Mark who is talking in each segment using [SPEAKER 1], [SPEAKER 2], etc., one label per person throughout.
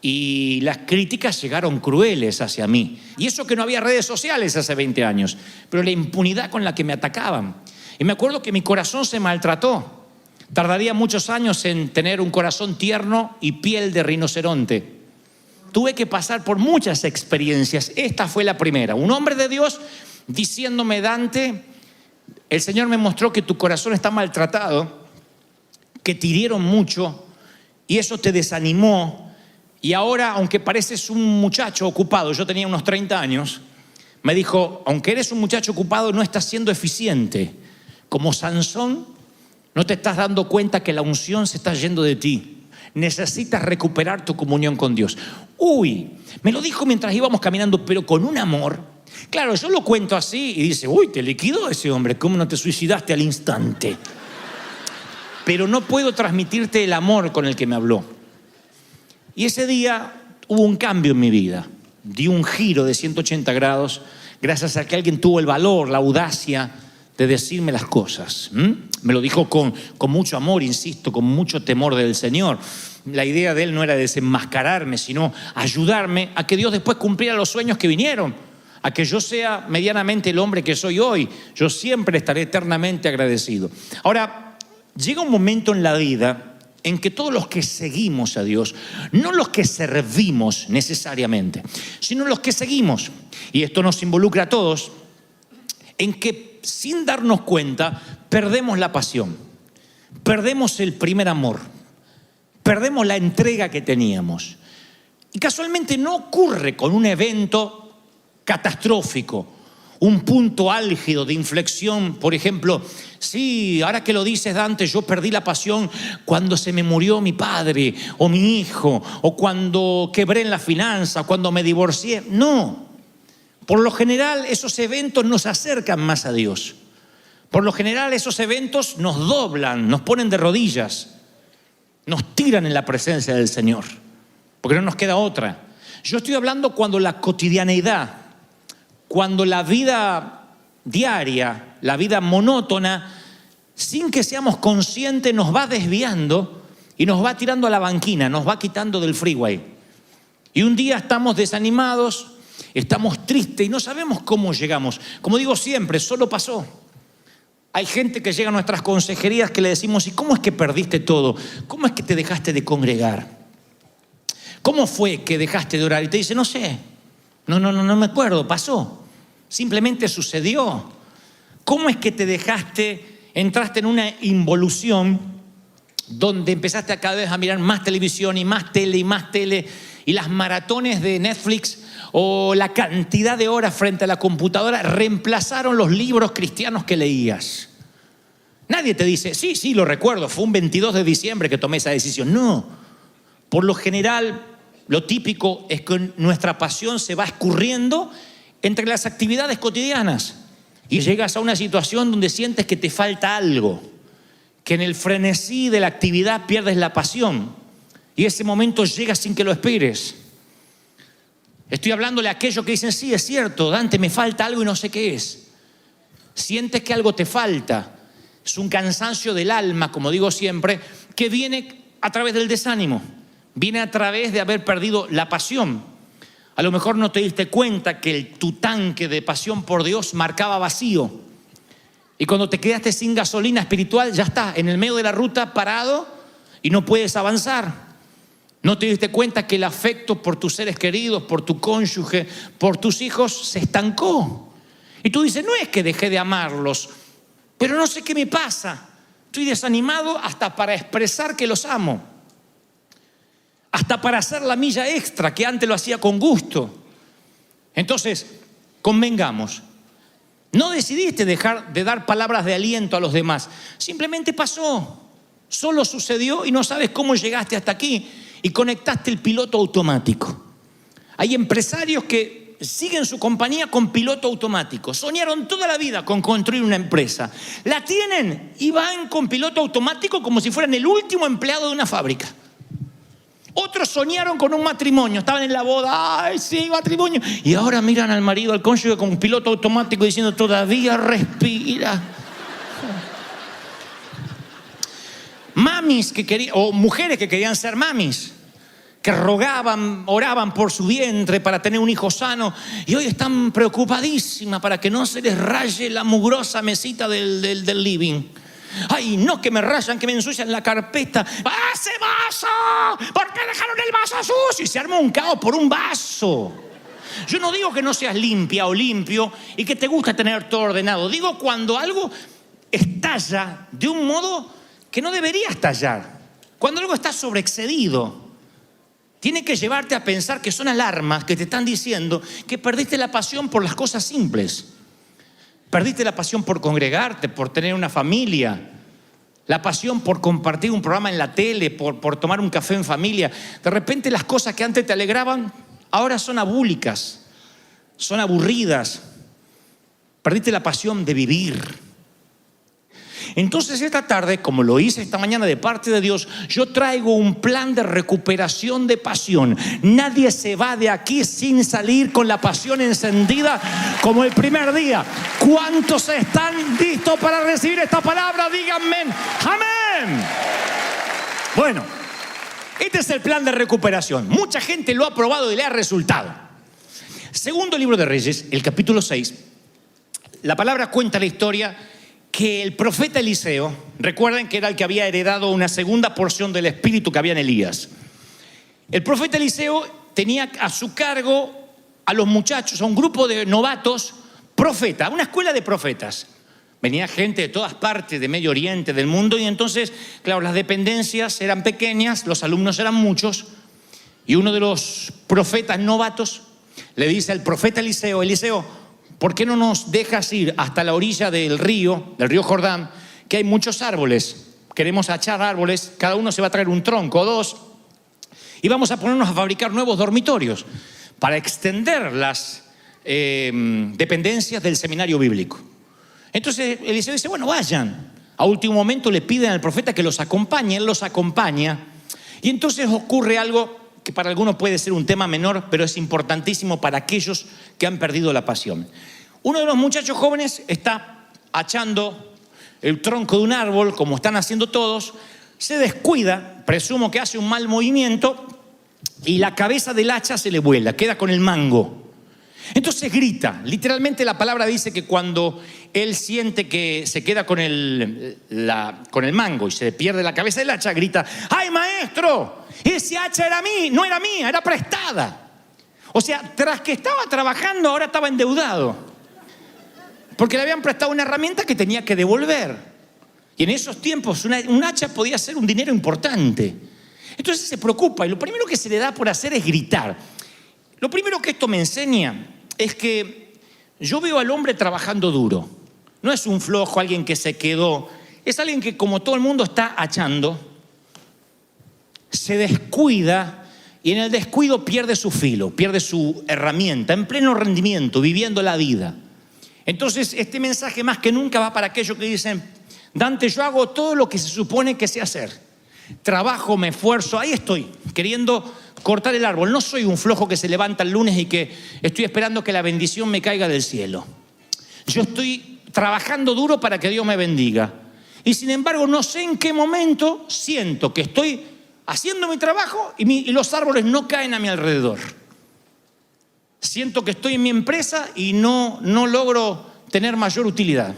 [SPEAKER 1] y las críticas llegaron crueles hacia mí. Y eso que no había redes sociales hace 20 años, pero la impunidad con la que me atacaban. Y me acuerdo que mi corazón se maltrató. Tardaría muchos años en tener un corazón tierno y piel de rinoceronte. Tuve que pasar por muchas experiencias. Esta fue la primera. Un hombre de Dios diciéndome: Dante, el Señor me mostró que tu corazón está maltratado, que te hirieron mucho y eso te desanimó. Y ahora, aunque pareces un muchacho ocupado, yo tenía unos 30 años, me dijo: aunque eres un muchacho ocupado, no estás siendo eficiente. Como Sansón, no te estás dando cuenta que la unción se está yendo de ti. Necesitas recuperar tu comunión con Dios. Uy, me lo dijo mientras íbamos caminando, pero con un amor. Claro, yo lo cuento así y dice: uy, te liquidó ese hombre, ¿cómo no te suicidaste al instante? Pero no puedo transmitirte el amor con el que me habló. Y ese día hubo un cambio en mi vida. Di un giro de 180 grados gracias a que alguien tuvo el valor, la audacia de decirme las cosas. Me lo dijo con mucho amor, insisto, con mucho temor del Señor. La idea de él no era desenmascararme, sino ayudarme a que Dios después cumpliera los sueños que vinieron, a que yo sea medianamente el hombre que soy hoy. Yo siempre estaré eternamente agradecido. Ahora, llega un momento en la vida en que todos los que seguimos a Dios, no los que servimos necesariamente, sino los que seguimos, y esto nos involucra a todos, en que sin darnos cuenta perdemos la pasión, perdemos el primer amor, perdemos la entrega que teníamos. Y casualmente no ocurre con un evento catastrófico, un punto álgido de inflexión. Por ejemplo, sí, ahora que lo dices, Dante, yo perdí la pasión cuando se me murió mi padre o mi hijo, o cuando quebré en la finanza, cuando me divorcié. No. Por lo general, esos eventos nos acercan más a Dios. Por lo general, esos eventos nos doblan, nos ponen de rodillas, nos tiran en la presencia del Señor, porque no nos queda otra. Yo estoy hablando cuando la cotidianeidad, cuando la vida diaria, la vida monótona, sin que seamos conscientes, nos va desviando y nos va tirando a la banquina, nos va quitando del freeway. Y un día estamos desanimados, estamos tristes y no sabemos cómo llegamos. Como digo siempre, solo pasó. Hay gente que llega a nuestras consejerías que le decimos: ¿y cómo es que perdiste todo? ¿Cómo es que te dejaste de congregar? ¿Cómo fue que dejaste de orar? Y te dice: no sé, no me acuerdo, pasó. Simplemente sucedió. ¿Cómo es que te dejaste, entraste en una involución donde empezaste a cada vez a mirar más televisión y más tele y más tele, y las maratones de Netflix o la cantidad de horas frente a la computadora reemplazaron los libros cristianos que leías? Nadie te dice: sí, lo recuerdo, fue un 22 de diciembre que tomé esa decisión. No. Por lo general, lo típico es que nuestra pasión se va escurriendo entre las actividades cotidianas y llegas a una situación donde sientes que te falta algo, que en el frenesí de la actividad pierdes la pasión, y ese momento llega sin que lo esperes. Estoy hablándole a aquellos que dicen: sí, es cierto, Dante, me falta algo y no sé qué es. Sientes que algo te falta. Es un cansancio del alma, como digo siempre, que viene a través del desánimo, viene a través de haber perdido la pasión. A lo mejor no te diste cuenta que tu tanque de pasión por Dios marcaba vacío. Y cuando te quedaste sin gasolina espiritual, ya está, en el medio de la ruta parado y no puedes avanzar. No te diste cuenta que el afecto por tus seres queridos, por tu cónyuge, por tus hijos se estancó. Y tú dices: no es que dejé de amarlos, pero no sé qué me pasa. Estoy desanimado hasta para expresar que los amo, hasta para hacer la milla extra que antes lo hacía con gusto. Entonces, convengamos, no decidiste dejar de dar palabras de aliento a los demás. Simplemente pasó, solo sucedió y no sabes cómo llegaste hasta aquí y conectaste el piloto automático. Hay empresarios que siguen su compañía con piloto automático. Soñaron toda la vida con construir una empresa. La tienen y van con piloto automático como si fueran el último empleado de una fábrica. Otros soñaron con un matrimonio, estaban en la boda, ¡ay sí, matrimonio! Y ahora miran al marido, al cónyuge con un piloto automático diciendo: todavía respira. Mamis que querían, o mujeres que querían ser mamis, que rogaban, oraban por su vientre para tener un hijo sano, y hoy están preocupadísimas para que no se les raye la mugrosa mesita del living. Ay, no, que me rayan, que me ensucian la carpeta. ¡Ese vaso! ¿Por qué dejaron el vaso sucio? Y se arma un caos por un vaso. Yo no digo que no seas limpia o limpio y que te gusta tener todo ordenado. Digo cuando algo estalla de un modo que no debería estallar. Cuando algo está sobreexcedido. Tiene que llevarte a pensar que son alarmas que te están diciendo que perdiste la pasión por las cosas simples. Perdiste la pasión por congregarte, por tener una familia, la pasión por compartir un programa en la tele, por tomar un café en familia. De repente las cosas que antes te alegraban, ahora son abúlicas, son aburridas. Perdiste la pasión de vivir. Entonces esta tarde, como lo hice esta mañana de parte de Dios, yo traigo un plan de recuperación de pasión. Nadie se va de aquí sin salir con la pasión encendida como el primer día. ¿Cuántos están listos para recibir esta palabra? Díganme amén. Bueno, este es el plan de recuperación. Mucha gente lo ha probado y le ha resultado. Segundo libro de Reyes, el capítulo 6, la palabra cuenta la historia que el profeta Eliseo, recuerden que era el que había heredado una segunda porción del espíritu que había en Elías. El profeta Eliseo tenía a su cargo a los muchachos, a un grupo de novatos profetas, una escuela de profetas. Venía gente de todas partes, de Medio Oriente, del mundo, y entonces, claro, las dependencias eran pequeñas, los alumnos eran muchos, y uno de los profetas novatos le dice al profeta Eliseo: Eliseo, ¿por qué no nos dejas ir hasta la orilla del río Jordán, que hay muchos árboles? Queremos achar árboles, cada uno se va a traer un tronco o dos, y vamos a ponernos a fabricar nuevos dormitorios para extender las dependencias del seminario bíblico. Entonces Eliseo dice, bueno, vayan. A último momento le piden al profeta que los acompañe, él los acompaña, y entonces ocurre algo que para algunos puede ser un tema menor, pero es importantísimo para aquellos que han perdido la pasión. Uno de los muchachos jóvenes está achando el tronco de un árbol, como están haciendo todos, se descuida, presumo que hace un mal movimiento, y la cabeza del hacha se le vuela, queda con el mango. Entonces grita, literalmente la palabra dice que cuando él siente que se queda con el mango y se pierde la cabeza del hacha, grita, ¡ay, maestro! Ese hacha no era mía, era prestada. O sea, tras que estaba trabajando, ahora estaba endeudado. Porque le habían prestado una herramienta que tenía que devolver. Y en esos tiempos un hacha podía ser un dinero importante. Entonces se preocupa y lo primero que se le da por hacer es gritar. Lo primero que esto me enseña es que yo veo al hombre trabajando duro. No es un flojo, alguien que se quedó. Es alguien que, como todo el mundo, está achando, se descuida y en el descuido pierde su filo, pierde su herramienta, en pleno rendimiento, viviendo la vida. Entonces este mensaje más que nunca va para aquellos que dicen, Dante, yo hago todo lo que se supone que sé hacer. Trabajo, me esfuerzo, ahí estoy, queriendo cortar el árbol. No soy un flojo que se levanta el lunes y que estoy esperando que la bendición me caiga del cielo. Yo estoy trabajando duro para que Dios me bendiga. Y sin embargo no sé en qué momento siento que estoy haciendo mi trabajo y los árboles no caen a mi alrededor. Siento que estoy en mi empresa y no logro tener mayor utilidad.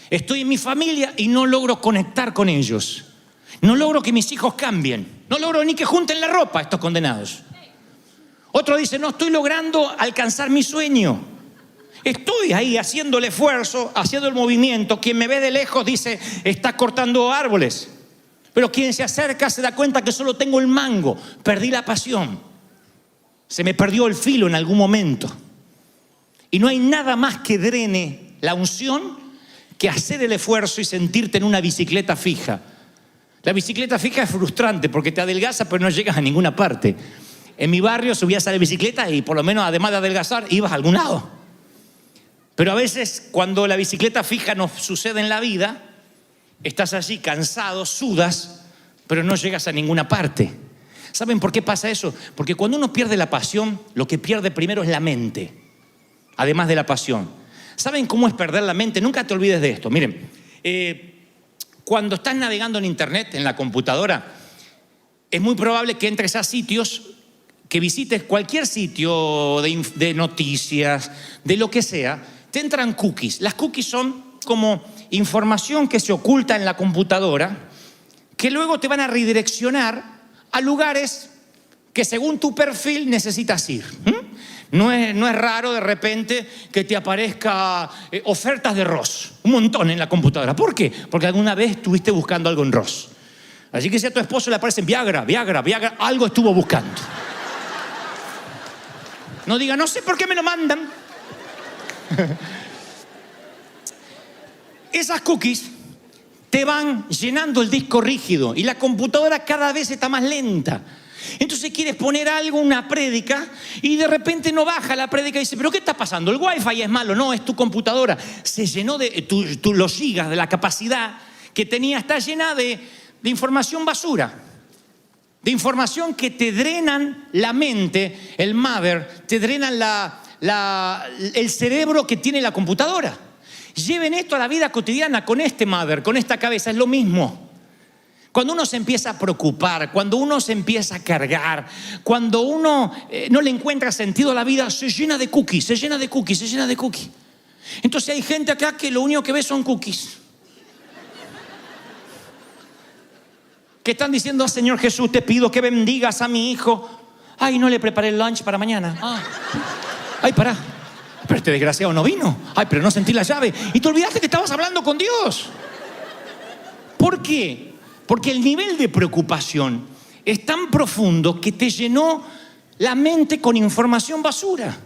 [SPEAKER 1] Estoy en mi familia y no logro conectar con ellos. No logro que mis hijos cambien. No logro ni que junten la ropa estos condenados. Otro dice, no estoy logrando alcanzar mi sueño. Estoy ahí haciendo el esfuerzo, haciendo el movimiento. Quien me ve de lejos dice, está cortando árboles. Pero quien se acerca se da cuenta que solo tengo el mango. Perdí la pasión. Se me perdió el filo en algún momento. Y no hay nada más que drene la unción que hacer el esfuerzo y sentirte en una bicicleta fija. La bicicleta fija es frustrante porque te adelgaza pero no llegas a ninguna parte. En mi barrio subías a la bicicleta y por lo menos además de adelgazar ibas a algún lado. Pero a veces cuando la bicicleta fija nos sucede en la vida, estás allí cansado, sudas, pero no llegas a ninguna parte. ¿Saben por qué pasa eso? Porque cuando uno pierde la pasión, lo que pierde primero es la mente, además de la pasión. ¿Saben cómo es perder la mente? Nunca te olvides de esto. Miren, cuando estás navegando en internet, en la computadora, es muy probable que entres a sitios, que visites cualquier sitio de noticias, de lo que sea, te entran cookies. Las cookies son como información que se oculta en la computadora, que luego te van a redireccionar a lugares que según tu perfil necesitas ir. No es raro de repente que te aparezca ofertas de Ross, un montón en la computadora. ¿Por qué? Porque alguna vez estuviste buscando algo en Ross. Así que si a tu esposo le aparecen Viagra, algo estuvo buscando. No diga, no sé por qué me lo mandan. Esas cookies te van llenando el disco rígido y la computadora cada vez está más lenta. Entonces quieres poner algo, una prédica, y de repente no baja la prédica y dice, ¿pero qué está pasando? ¿El wifi es malo? No, es tu computadora. Se llenó de los gigas, de la capacidad que tenía, está llena de información basura. De información que te drenan la mente, el mother, te drenan el cerebro que tiene la computadora. Lleven esto a la vida cotidiana con este mother, con esta cabeza, es lo mismo. Cuando uno se empieza a preocupar, cuando uno se empieza a cargar, cuando uno no le encuentra sentido a la vida, se llena de cookies, se llena de cookies, se llena de cookies. Entonces hay gente acá que lo único que ve son cookies. Que están diciendo, Señor Jesús, te pido que bendigas a mi hijo. Ay, no le preparé el lunch para mañana. Ay, pará. Pero este desgraciado no vino. Ay, pero no sentí la llave. Y te olvidaste que estabas hablando con Dios. ¿Por qué? Porque el nivel de preocupación es tan profundo que te llenó la mente con información basura.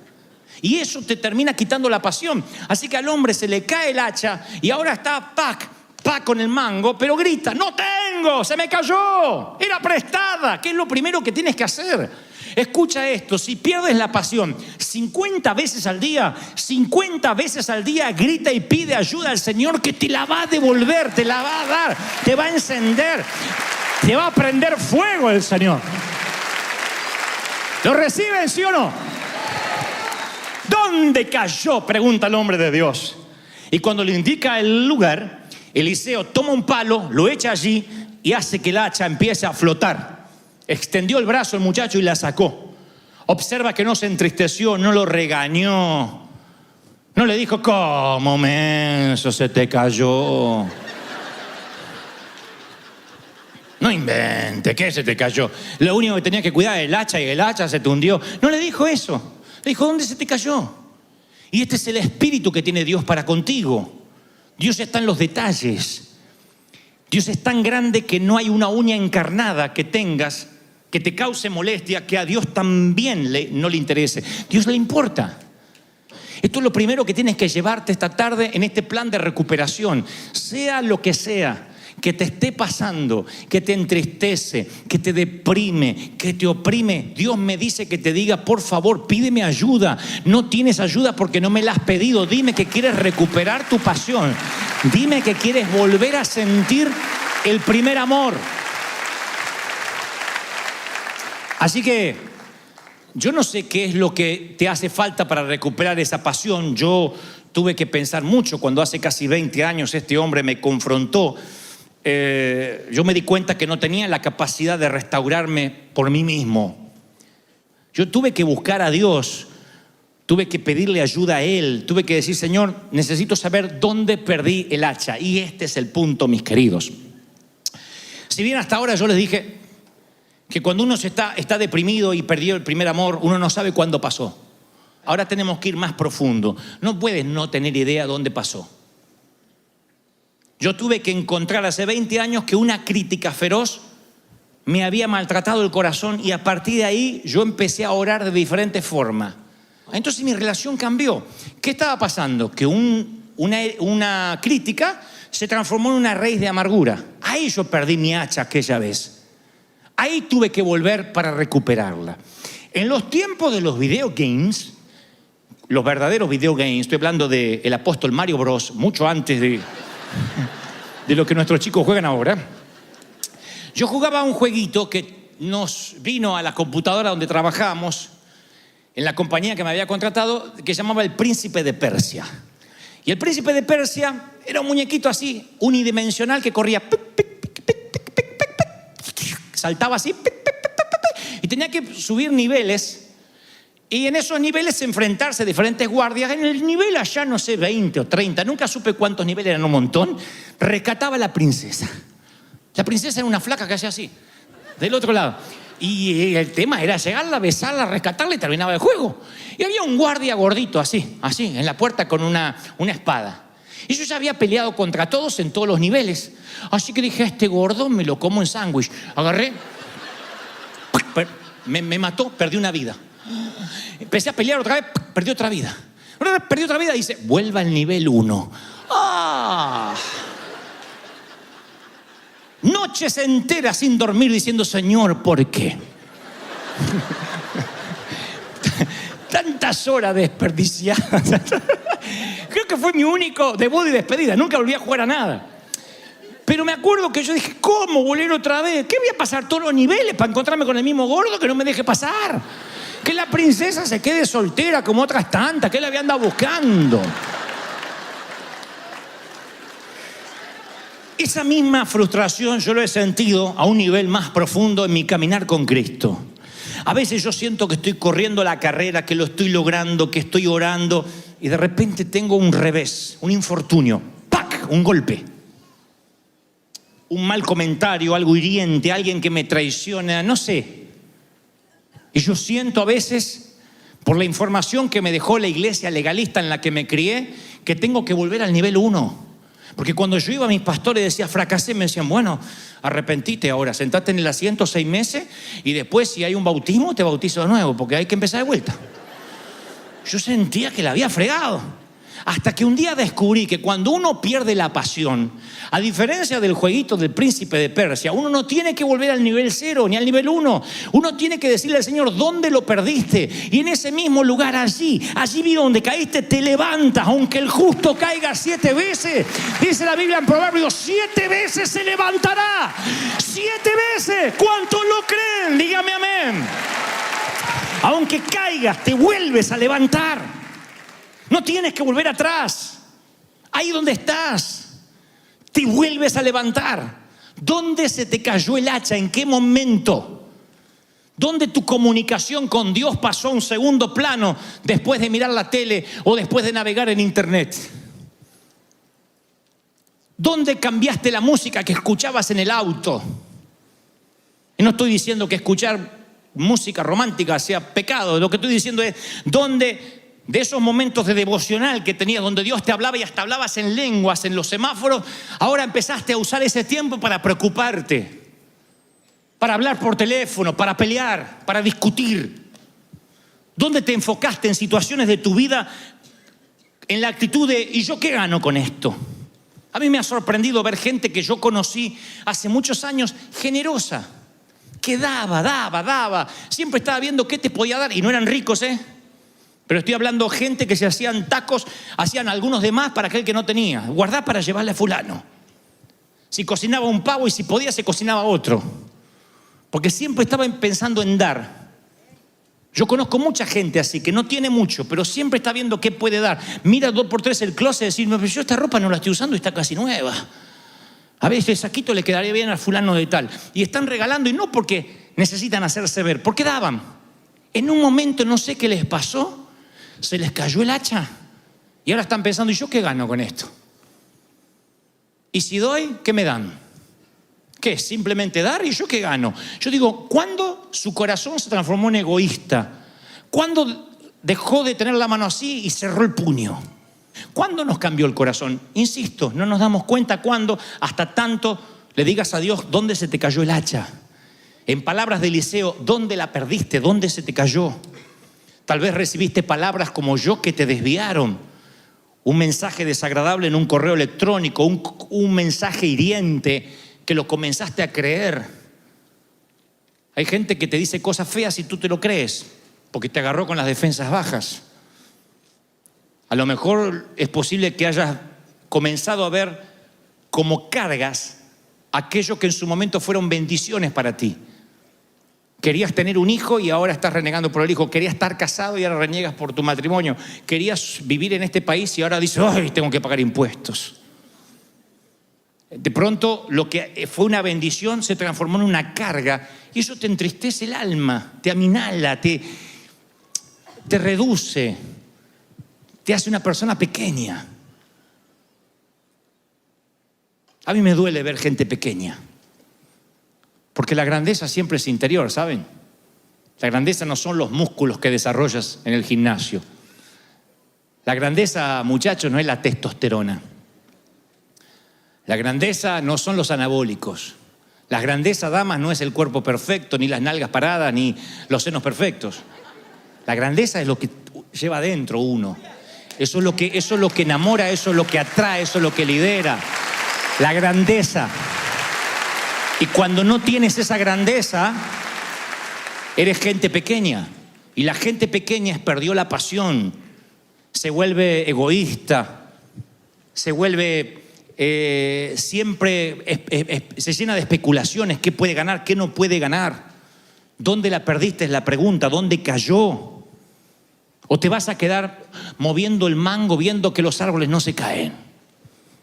[SPEAKER 1] Y eso te termina quitando la pasión. Así que al hombre se le cae el hacha y ahora está pac con el mango, pero grita, no tengo, se me cayó, era prestada. ¿Qué es lo primero que tienes que hacer? Escucha esto, si pierdes la pasión 50 veces al día, grita y pide ayuda al Señor, que te la va a devolver, te la va a dar, te va a encender, te va a prender fuego el Señor. ¿Lo reciben, sí o no? ¿Dónde cayó?, pregunta el hombre de Dios. Y cuando le indica el lugar, Eliseo toma un palo, lo echa allí y hace que el hacha empiece a flotar. Extendió el brazo el muchacho y la sacó. Observa que no se entristeció, no lo regañó. No le dijo, ¿cómo menso se te cayó? No invente, ¿qué se te cayó? Lo único que tenía que cuidar es el hacha y el hacha se te hundió. No le dijo eso. Le dijo, ¿dónde se te cayó? Y este es el espíritu que tiene Dios para contigo. Dios está en los detalles. Dios es tan grande que no hay una uña encarnada que tengas que te cause molestia que a Dios también no le interese. Dios le importa. Esto es lo primero que tienes que llevarte esta tarde en este plan de recuperación. Sea lo que sea que te esté pasando, que te entristece, que te deprime, que te oprime, Dios me dice que te diga, por favor, pídeme ayuda. No tienes ayuda porque no me la has pedido. Dime que quieres recuperar tu pasión. Dime que quieres volver a sentir el primer amor. Así que yo no sé qué es lo que te hace falta para recuperar esa pasión. Yo tuve que pensar mucho cuando hace casi 20 años este hombre me confrontó. Yo me di cuenta que no tenía la capacidad de restaurarme por mí mismo. Yo tuve que buscar a Dios, tuve que pedirle ayuda a Él, tuve que decir, Señor, necesito saber dónde perdí el hacha. Y este es el punto, mis queridos. Si bien hasta ahora yo les dije que cuando uno está deprimido y perdió el primer amor, uno no sabe cuándo pasó. Ahora tenemos que ir más profundo. No puedes no tener idea dónde pasó. Yo tuve que encontrar hace 20 años que una crítica feroz me había maltratado el corazón y a partir de ahí yo empecé a orar de diferentes formas. Entonces mi relación cambió. ¿Qué estaba pasando? Que una crítica se transformó en una raíz de amargura. Ahí yo perdí mi hacha aquella vez. Ahí tuve que volver para recuperarla. En los tiempos de los video games, los verdaderos video games, estoy hablando del apóstol Mario Bros, mucho antes de lo que nuestros chicos juegan ahora. Yo jugaba un jueguito que nos vino a la computadora donde trabajábamos, en la compañía que me había contratado, que se llamaba El Príncipe de Persia. Y el Príncipe de Persia era un muñequito así, unidimensional, que corría, saltaba así, Y tenía que subir niveles y en esos niveles enfrentarse a diferentes guardias. En el nivel allá, no sé, 20 o 30, nunca supe cuántos niveles, eran un montón, rescataba a la princesa. La princesa era una flaca que hacía así, del otro lado. Y el tema era llegarla, besarla, rescatarla y terminaba el juego. Y había un guardia gordito así, en la puerta con una espada. Y yo ya había peleado contra todos en todos los niveles. Así que dije, a este gordo me lo como en sándwich. Agarré, me mató, perdí una vida. Empecé a pelear otra vez, perdí otra vida. Perdí otra vida y dice, vuelva al nivel 1. ¡Ah! Noches enteras sin dormir diciendo, Señor, ¿por qué? Tantas horas desperdiciadas. Creo que fue mi único debut y despedida. Nunca volví a jugar a nada. Pero me acuerdo que yo dije, ¿cómo volver otra vez? ¿Qué voy a pasar todos los niveles para encontrarme con el mismo gordo que no me deje pasar? Que la princesa se quede soltera como otras tantas, que él la había andado buscando. Esa misma frustración yo lo he sentido a un nivel más profundo en mi caminar con Cristo. A veces yo siento que estoy corriendo la carrera, que lo estoy logrando, que estoy orando y de repente tengo un revés, un infortunio, ¡pac!, un golpe. Un mal comentario, algo hiriente, alguien que me traiciona, no sé. Y yo siento a veces, por la información que me dejó la iglesia legalista en la que me crié, que tengo que volver al nivel 1. Porque cuando yo iba a mis pastores y decía, fracasé, me decían, bueno, arrepentite ahora, sentate en el asiento 6 meses y después si hay un bautismo te bautizo de nuevo, porque hay que empezar de vuelta. Yo sentía que la había fregado. Hasta que un día descubrí que cuando uno pierde la pasión, a diferencia del jueguito del príncipe de Persia, uno no tiene que volver al nivel 0 ni al nivel 1. Uno tiene que decirle al Señor dónde lo perdiste. Y en ese mismo lugar, allí donde caíste, te levantas. Aunque el justo caiga 7 veces, dice la Biblia en Proverbios, 7 veces se levantará. 7 veces. ¿Cuántos lo creen? Dígame amén. Aunque caigas, te vuelves a levantar. No tienes que volver atrás. Ahí donde estás, te vuelves a levantar. ¿Dónde se te cayó el hacha? ¿En qué momento? ¿Dónde tu comunicación con Dios pasó a un segundo plano después de mirar la tele o después de navegar en internet? ¿Dónde cambiaste la música que escuchabas en el auto? Y no estoy diciendo que escuchar música romántica sea pecado. Lo que estoy diciendo es ¿dónde de esos momentos de devocional que tenías donde Dios te hablaba y hasta hablabas en lenguas en los semáforos, ahora empezaste a usar ese tiempo para preocuparte, para hablar por teléfono, para pelear, para discutir? ¿Dónde te enfocaste en situaciones de tu vida en la actitud de ¿y yo qué gano con esto? A mí me ha sorprendido ver gente que yo conocí hace muchos años generosa, que daba, siempre estaba viendo qué te podía dar y no eran ricos, Pero estoy hablando de gente que se hacían tacos, hacían algunos de más para aquel que no tenía. Guardá para llevarle a fulano. Si cocinaba un pavo y si podía se cocinaba otro. Porque siempre estaba pensando en dar. Yo conozco mucha gente así, que no tiene mucho, pero siempre está viendo qué puede dar. Mira 2x3 el closet y decir, pero yo esta ropa no la estoy usando y está casi nueva. A veces el saquito le quedaría bien al fulano de tal. Y están regalando y no porque necesitan hacerse ver, porque daban. En un momento no sé qué les pasó. Se les cayó el hacha y ahora están pensando, ¿y yo qué gano con esto? Y si doy, ¿qué me dan? ¿Qué? ¿Simplemente dar? ¿Y yo qué gano? Yo digo, ¿cuándo su corazón se transformó en egoísta? ¿Cuándo dejó de tener la mano así y cerró el puño? ¿Cuándo nos cambió el corazón? Insisto, no nos damos cuenta cuándo, hasta tanto le digas a Dios dónde se te cayó el hacha. En palabras de Eliseo, ¿dónde la perdiste? ¿Dónde se te cayó? Tal vez recibiste palabras como yo que te desviaron. Un mensaje desagradable en un correo electrónico, un mensaje hiriente que lo comenzaste a creer. Hay gente que te dice cosas feas y tú te lo crees porque te agarró con las defensas bajas. A lo mejor es posible que hayas comenzado a ver como cargas aquello que en su momento fueron bendiciones para ti. Querías tener un hijo y ahora estás renegando por el hijo. Querías estar casado y ahora reniegas por tu matrimonio. Querías vivir en este país y ahora dices, ¡ay, tengo que pagar impuestos! De pronto, lo que fue una bendición se transformó en una carga Y eso te entristece el alma, te aminala, te reduce, te hace una persona pequeña. A mí me duele ver gente pequeña, porque la grandeza siempre es interior, ¿saben? La grandeza no son los músculos que desarrollas en el gimnasio. La grandeza, muchachos, no es la testosterona. La grandeza no son los anabólicos. La grandeza, damas, no es el cuerpo perfecto, ni las nalgas paradas, ni los senos perfectos. La grandeza es lo que lleva adentro uno. Eso es lo que enamora, eso es lo que atrae, eso es lo que lidera. La grandeza. Y cuando no tienes esa grandeza, eres gente pequeña. Y la gente pequeña perdió la pasión. Se vuelve egoísta. Se vuelve siempre se llena de especulaciones. ¿Qué puede ganar? ¿Qué no puede ganar? ¿Dónde la perdiste? Es la pregunta. ¿Dónde cayó? ¿O te vas a quedar moviendo el mango viendo que los árboles no se caen?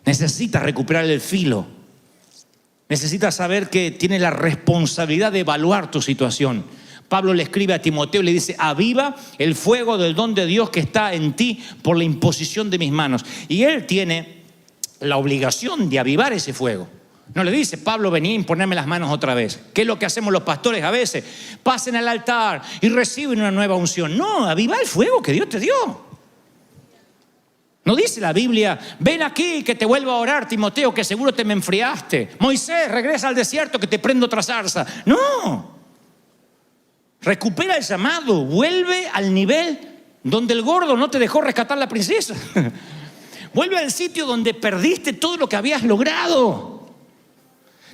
[SPEAKER 1] Necesitas recuperar el filo. Necesitas saber que tienes la responsabilidad de evaluar tu situación. Pablo le escribe a Timoteo y le dice: aviva el fuego del don de Dios que está en ti por la imposición de mis manos. Y él tiene la obligación de avivar ese fuego. No le dice: Pablo, vení a imponerme las manos otra vez. ¿Qué es lo que hacemos los pastores a veces? Pasen al altar y reciben una nueva unción. No, aviva el fuego que Dios te dio. No dice la Biblia: ven aquí que te vuelvo a orar, Timoteo, que seguro te me enfriaste. Moisés, regresa al desierto que te prendo otra zarza. No. Recupera el llamado, vuelve al nivel donde el gordo no te dejó rescatar la princesa. Vuelve al sitio donde perdiste todo lo que habías logrado.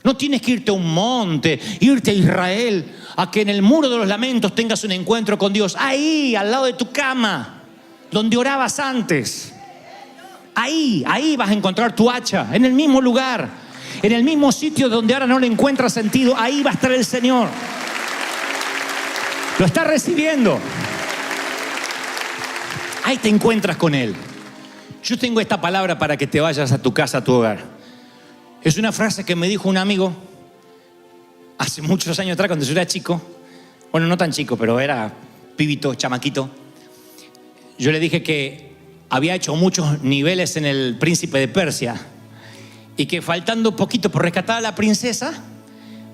[SPEAKER 1] No tienes que irte a un monte, irte a Israel, a que en el muro de los lamentos tengas un encuentro con Dios. Ahí, al lado de tu cama, donde orabas antes. Ahí vas a encontrar tu hacha, en el mismo lugar, en el mismo sitio donde ahora no le encuentras sentido. Ahí va a estar el Señor. Lo estás recibiendo. Ahí te encuentras con Él. Yo tengo esta palabra para que te vayas a tu casa, a tu hogar. Es una frase que me dijo un amigo hace muchos años atrás, cuando yo era chico. Bueno, no tan chico, pero era pibito, chamaquito. Yo le dije que había hecho muchos niveles en el Príncipe de Persia y que faltando poquito por rescatar a la princesa,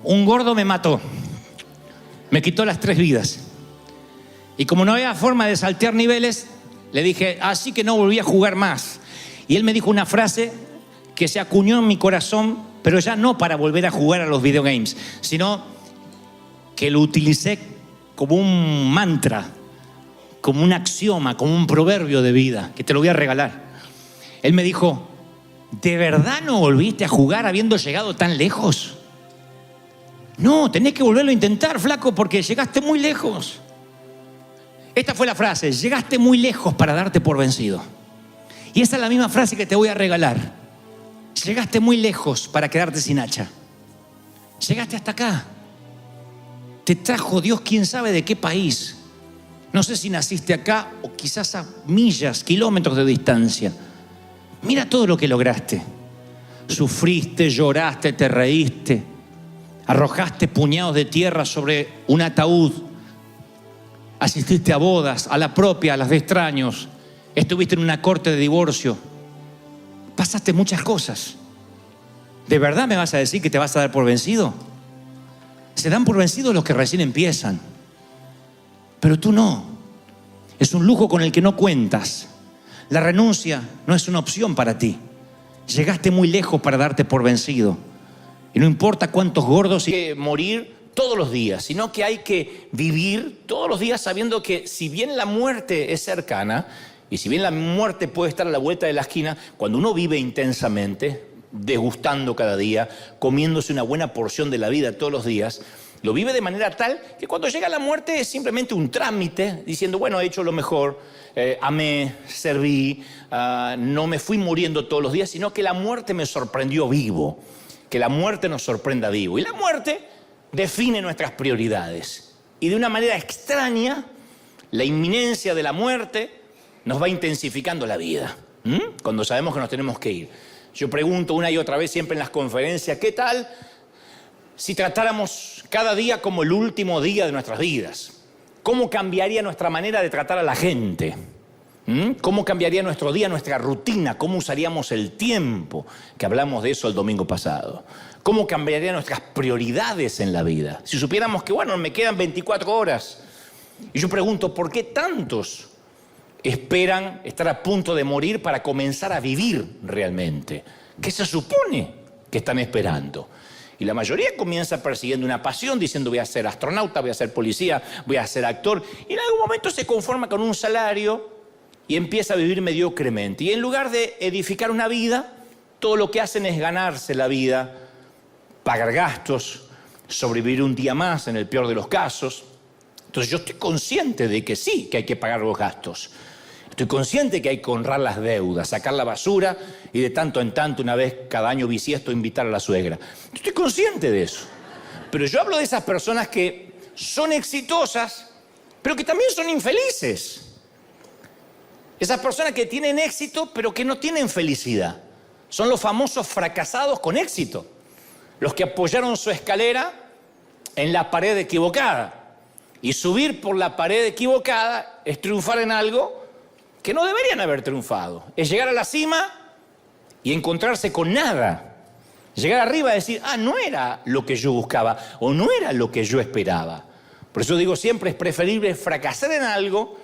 [SPEAKER 1] un gordo me mató. Me quitó las 3 vidas. Y como no había forma de saltear niveles, le dije: así que no volví a jugar más. Y él me dijo una frase que se acuñó en mi corazón, pero ya no para volver a jugar a los videogames, sino que lo utilicé como un mantra, como un axioma, como un proverbio de vida, que te lo voy a regalar. Él me dijo: ¿de verdad no volviste a jugar habiendo llegado tan lejos? No, tenés que volverlo a intentar, flaco, porque llegaste muy lejos. Esta fue la frase: llegaste muy lejos para darte por vencido. Y esa es la misma frase que te voy a regalar. Llegaste muy lejos para quedarte sin hacha. Llegaste hasta acá. Te trajo Dios quién sabe de qué país. No sé si naciste acá o quizás a millas, kilómetros de distancia. Mira todo lo que lograste. Sufriste, lloraste, te reíste. Arrojaste puñados de tierra sobre un ataúd. Asististe a bodas, a la propia, a las de extraños. Estuviste en una corte de divorcio. Pasaste muchas cosas. ¿De verdad me vas a decir que te vas a dar por vencido? Se dan por vencidos los que recién empiezan. Pero tú no. Es un lujo con el que no cuentas. La renuncia no es una opción para ti. Llegaste muy lejos para darte por vencido. Y no importa cuántos gordos hay que morir todos los días, sino que hay que vivir todos los días sabiendo que si bien la muerte es cercana y si bien la muerte puede estar a la vuelta de la esquina, cuando uno vive intensamente, degustando cada día, comiéndose una buena porción de la vida todos los días, lo vive de manera tal que cuando llega la muerte es simplemente un trámite, diciendo: bueno, he hecho lo mejor, amé, serví, no me fui muriendo todos los días, sino que la muerte me sorprendió vivo. Que la muerte nos sorprenda vivo. Y la muerte define nuestras prioridades. Y de una manera extraña, la inminencia de la muerte nos va intensificando la vida. Cuando sabemos que nos tenemos que ir. Yo pregunto una y otra vez siempre en las conferencias: ¿qué tal si tratáramos cada día como el último día de nuestras vidas? ¿Cómo cambiaría nuestra manera de tratar a la gente? ¿Cómo cambiaría nuestro día, nuestra rutina? ¿Cómo usaríamos el tiempo? Que hablamos de eso el domingo pasado. ¿Cómo cambiarían nuestras prioridades en la vida? Si supiéramos que, bueno, me quedan 24 horas. Y yo pregunto, ¿por qué tantos esperan estar a punto de morir para comenzar a vivir realmente? ¿Qué se supone que están esperando? Y la mayoría comienza persiguiendo una pasión, diciendo voy a ser astronauta, voy a ser policía, voy a ser actor. Y en algún momento se conforma con un salario y empieza a vivir mediocremente. Y en lugar de edificar una vida, todo lo que hacen es ganarse la vida, pagar gastos, sobrevivir un día más en el peor de los casos. Entonces yo estoy consciente de que sí, que hay que pagar los gastos. Estoy consciente que hay que honrar las deudas, sacar la basura y de tanto en tanto, una vez cada año bisiesto, invitar a la suegra. Estoy consciente de eso. Pero yo hablo de esas personas que son exitosas, pero que también son infelices. Esas personas que tienen éxito, pero que no tienen felicidad. Son los famosos fracasados con éxito. Los que apoyaron su escalera en la pared equivocada. Y subir por la pared equivocada es triunfar en algo que no deberían haber triunfado. Es llegar a la cima y encontrarse con nada. Llegar arriba y decir, no era lo que yo buscaba o no era lo que yo esperaba. Por eso digo siempre, es preferible fracasar en algo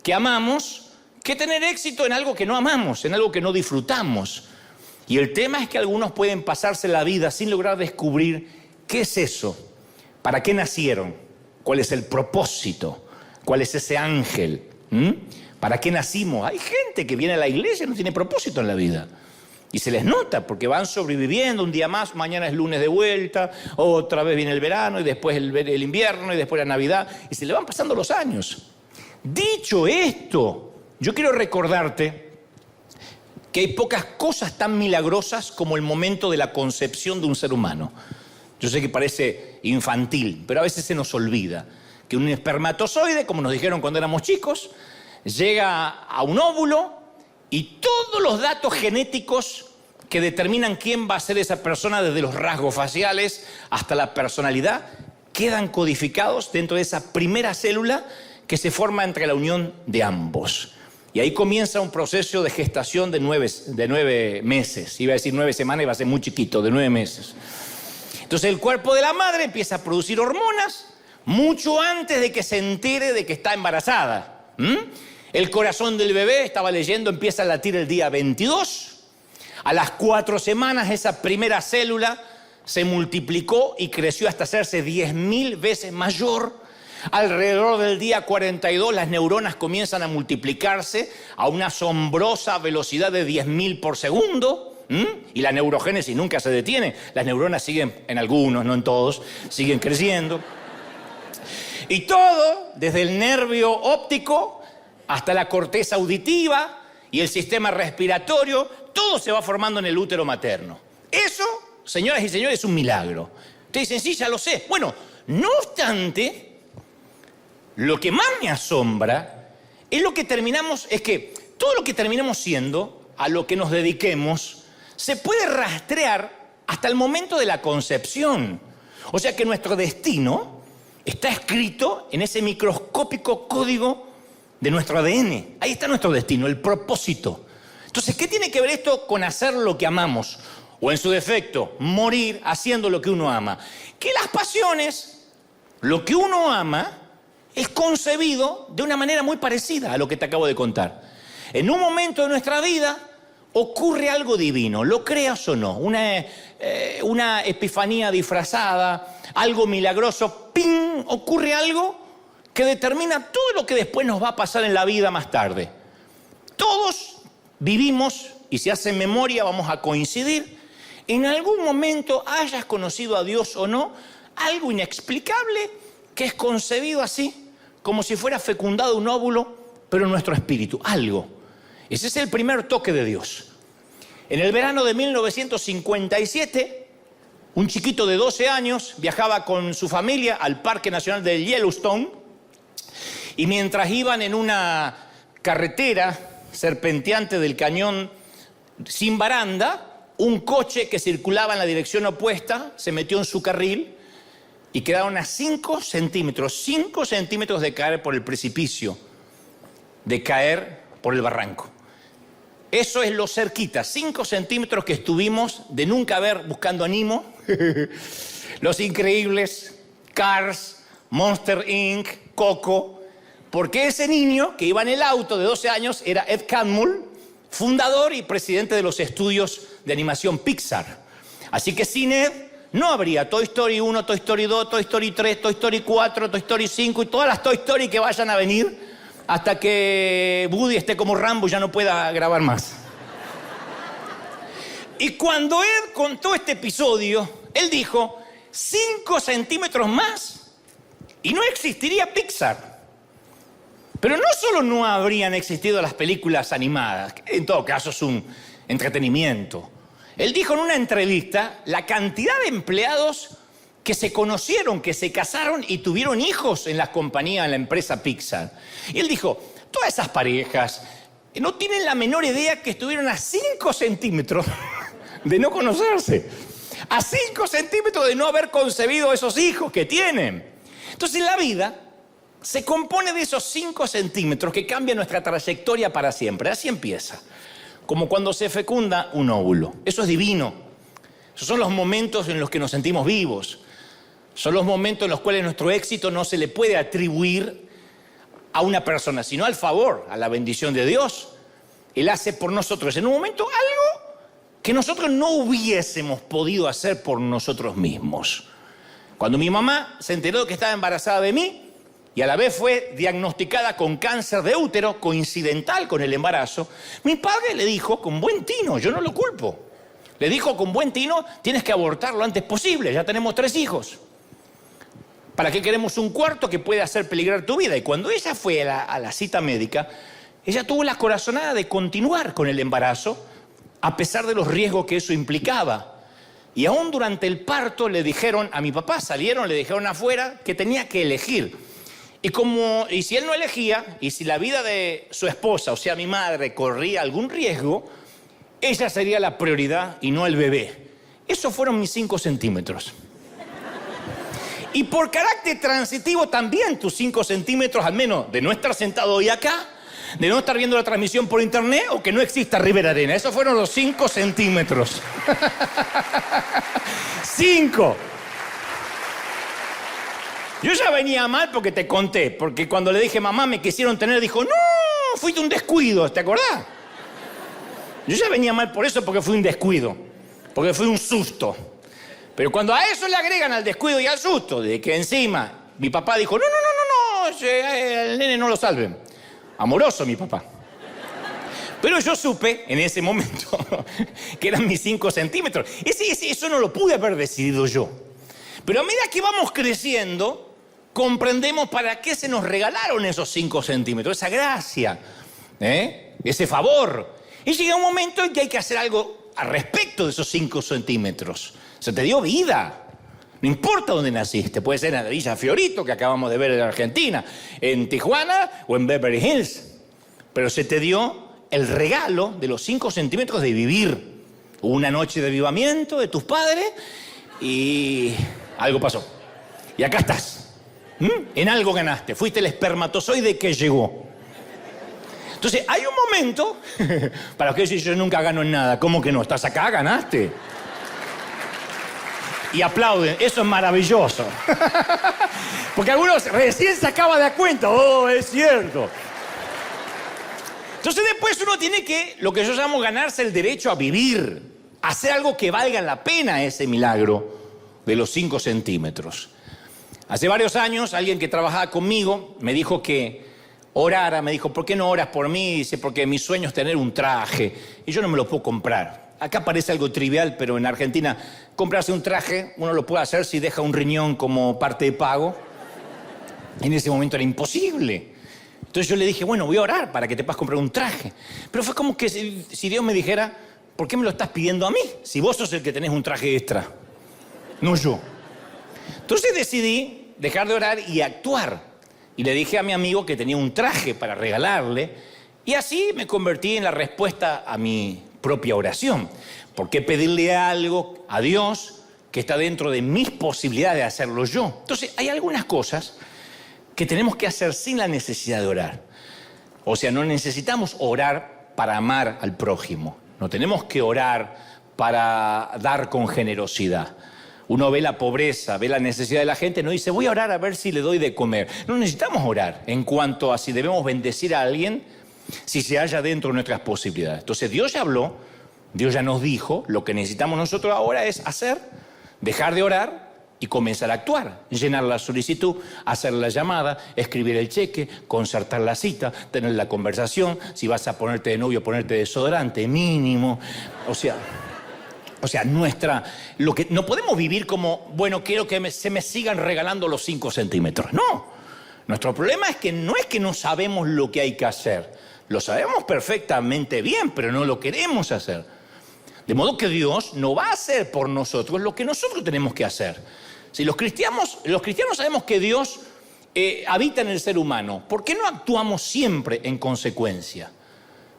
[SPEAKER 1] que amamos que tener éxito en algo que no amamos, en algo que no disfrutamos. Y el tema es que algunos pueden pasarse la vida sin lograr descubrir qué es eso, para qué nacieron, cuál es el propósito, cuál es ese ángel, ¿para qué nacimos? Hay gente que viene a la iglesia y no tiene propósito en la vida. Y se les nota porque van sobreviviendo un día más, mañana es lunes de vuelta, otra vez viene el verano y después el invierno y después la Navidad y se le van pasando los años. Dicho esto, yo quiero recordarte que hay pocas cosas tan milagrosas como el momento de la concepción de un ser humano. Yo sé que parece infantil, pero a veces se nos olvida que un espermatozoide, como nos dijeron cuando éramos chicos, llega a un óvulo y todos los datos genéticos que determinan quién va a ser esa persona, desde los rasgos faciales hasta la personalidad, quedan codificados dentro de esa primera célula que se forma entre la unión de ambos. Y ahí comienza un proceso de gestación de 9 meses. Iba a decir 9 semanas y va a ser muy chiquito, de 9 meses. Entonces el cuerpo de la madre empieza a producir hormonas mucho antes de que se entere de que está embarazada. El corazón del bebé, estaba leyendo, empieza a latir el día 22. A las 4 semanas esa primera célula se multiplicó y creció hasta hacerse 10.000 veces mayor. Alrededor del día 42 las neuronas comienzan a multiplicarse a una asombrosa velocidad de 10.000 por segundo. Y la neurogénesis nunca se detiene. Las neuronas siguen, en algunos, no en todos, siguen creciendo. Y todo, desde el nervio óptico hasta la corteza auditiva y el sistema respiratorio, todo se va formando en el útero materno. Eso, señoras y señores, es un milagro. Ustedes dicen, sí, ya lo sé. Bueno, no obstante, lo que más me asombra es que todo lo que terminamos siendo, a lo que nos dediquemos, se puede rastrear hasta el momento de la concepción. O sea que nuestro destino está escrito en ese microscópico código de nuestro ADN. Ahí está nuestro destino, el propósito. Entonces, ¿qué tiene que ver esto con hacer lo que amamos? O en su defecto, morir haciendo lo que uno ama. Que las pasiones, lo que uno ama, es concebido de una manera muy parecida a lo que te acabo de contar. En un momento de nuestra vida ocurre algo divino, lo creas o no, una epifanía disfrazada, algo milagroso, ¡ping!, ocurre algo que determina todo lo que después nos va a pasar en la vida más tarde. Todos vivimos, y si hacen memoria vamos a coincidir, en algún momento, hayas conocido a Dios o no, algo inexplicable que es concebido así, como si fuera fecundado un óvulo, pero en nuestro espíritu, algo. Ese es el primer toque de Dios. En el verano de 1957, un chiquito de 12 años viajaba con su familia al Parque Nacional de Yellowstone y mientras iban en una carretera serpenteante del cañón sin baranda, un coche que circulaba en la dirección opuesta se metió en su carril, y quedaron a 5 centímetros de caer por el precipicio, de caer por el barranco. Eso es lo cerquita, 5 centímetros que estuvimos de nunca ver Buscando a Nemo, Los Increíbles, Cars, Monster Inc., Coco, porque ese niño que iba en el auto de 12 años era Ed Catmull, fundador y presidente de los estudios de animación Pixar. Así que sin Ed no habría Toy Story 1, Toy Story 2, Toy Story 3, Toy Story 4, Toy Story 5 y todas las Toy Story que vayan a venir hasta que Woody esté como Rambo y ya no pueda grabar más. Y cuando Ed contó este episodio, él dijo, 5 centímetros más y no existiría Pixar. Pero no solo no habrían existido las películas animadas, que en todo caso es un entretenimiento. Él dijo en una entrevista la cantidad de empleados que se conocieron, que se casaron y tuvieron hijos en la compañía, en la empresa Pixar. Y él dijo, todas esas parejas no tienen la menor idea que estuvieron a 5 centímetros de no conocerse. A 5 centímetros de no haber concebido esos hijos que tienen. Entonces la vida se compone de esos 5 centímetros que cambian nuestra trayectoria para siempre. Así empieza. Como cuando se fecunda un óvulo. Eso es divino. Esos son los momentos en los que nos sentimos vivos. Son los momentos en los cuales nuestro éxito no se le puede atribuir a una persona, sino al favor, a la bendición de Dios. Él hace por nosotros en un momento algo que nosotros no hubiésemos podido hacer por nosotros mismos. Cuando mi mamá se enteró que estaba embarazada de mí, y a la vez fue diagnosticada con cáncer de útero, coincidental con el embarazo, mi padre le dijo con buen tino, yo no lo culpo, le dijo con buen tino, tienes que abortar lo antes posible, ya tenemos 3 hijos. ¿Para qué queremos un cuarto que puede hacer peligrar tu vida? Y cuando ella fue a la cita médica, ella tuvo la corazonada de continuar con el embarazo, a pesar de los riesgos que eso implicaba. Y aún durante el parto le dijeron a mi papá, salieron, le dijeron afuera que tenía que elegir. Y si él no elegía, y si la vida de su esposa, o sea, mi madre, corría algún riesgo, ella sería la prioridad y no el bebé. Esos fueron mis 5 centímetros. Y por carácter transitivo también tus 5 centímetros, al menos de no estar sentado hoy acá, de no estar viendo la transmisión por internet o que no exista River Arena. Esos fueron los 5 centímetros. 5. Yo ya venía mal porque te conté, porque cuando le dije, mamá, me quisieron tener, dijo, no, fuiste un descuido, ¿te acordás? Yo ya venía mal por eso, porque fui un descuido, porque fui un susto. Pero cuando a eso le agregan al descuido y al susto, de que encima mi papá dijo, no, el nene no lo salven. Amoroso mi papá. Pero yo supe en ese momento que eran mis 5 centímetros. Eso no lo pude haber decidido yo. Pero a medida que vamos creciendo, comprendemos para qué se nos regalaron esos 5 centímetros, esa gracia, ese favor. Y llega un momento en que hay que hacer algo al respecto de esos 5 centímetros. Se te dio vida. No importa dónde naciste. Puede ser en la Villa Fiorito, que acabamos de ver en Argentina, en Tijuana o en Beverly Hills. Pero se te dio el regalo de los 5 centímetros de vivir. Una noche de avivamiento de tus padres y algo pasó. Y acá estás. En algo ganaste. Fuiste el espermatozoide que llegó. Entonces, hay un momento para que yo nunca gano en nada. ¿Cómo que no? ¿Estás acá? ¿Ganaste? Y aplauden. Eso es maravilloso. Porque algunos recién se acaba de dar cuenta. Oh, es cierto. Entonces después uno tiene que, lo que yo llamo, ganarse el derecho a vivir. Hacer algo que valga la pena ese milagro de los 5 centímetros. Hace varios años, alguien que trabajaba conmigo me dijo que orara. Me dijo, ¿por qué no oras por mí? Dice, porque mi sueño es tener un traje y yo no me lo puedo comprar. Acá parece algo trivial, pero en Argentina comprarse un traje, uno lo puede hacer si deja un riñón como parte de pago. En ese momento era imposible. Entonces yo le dije, bueno, voy a orar para que te puedas comprar un traje. Pero fue como que si Dios me dijera, ¿por qué me lo estás pidiendo a mí? Si vos sos el que tenés un traje extra, no yo. Entonces decidí dejar de orar y actuar. Y le dije a mi amigo que tenía un traje para regalarle. Y así me convertí en la respuesta a mi propia oración. ¿Por qué pedirle algo a Dios que está dentro de mis posibilidades de hacerlo yo. Entonces, hay algunas cosas que tenemos que hacer sin la necesidad de orar. O sea, no necesitamos orar para amar al prójimo. No tenemos que orar para dar con generosidad. Uno ve la pobreza, ve la necesidad de la gente, no dice, voy a orar a ver si le doy de comer. No necesitamos orar en cuanto a si debemos bendecir a alguien, si se halla dentro de nuestras posibilidades. Entonces, Dios ya habló, Dios ya nos dijo, lo que necesitamos nosotros ahora es hacer, dejar de orar y comenzar a actuar. Llenar la solicitud, hacer la llamada, escribir el cheque, concertar la cita, tener la conversación, si vas a ponerte de novio, ponerte desodorante mínimo. O sea, no podemos vivir como, bueno, quiero que se me sigan regalando los 5 centímetros. No, nuestro problema es que no sabemos lo que hay que hacer. Lo sabemos perfectamente bien, pero no lo queremos hacer. De modo que Dios no va a hacer por nosotros lo que nosotros tenemos que hacer. Si los cristianos sabemos que Dios habita en el ser humano, ¿por qué no actuamos siempre en consecuencia?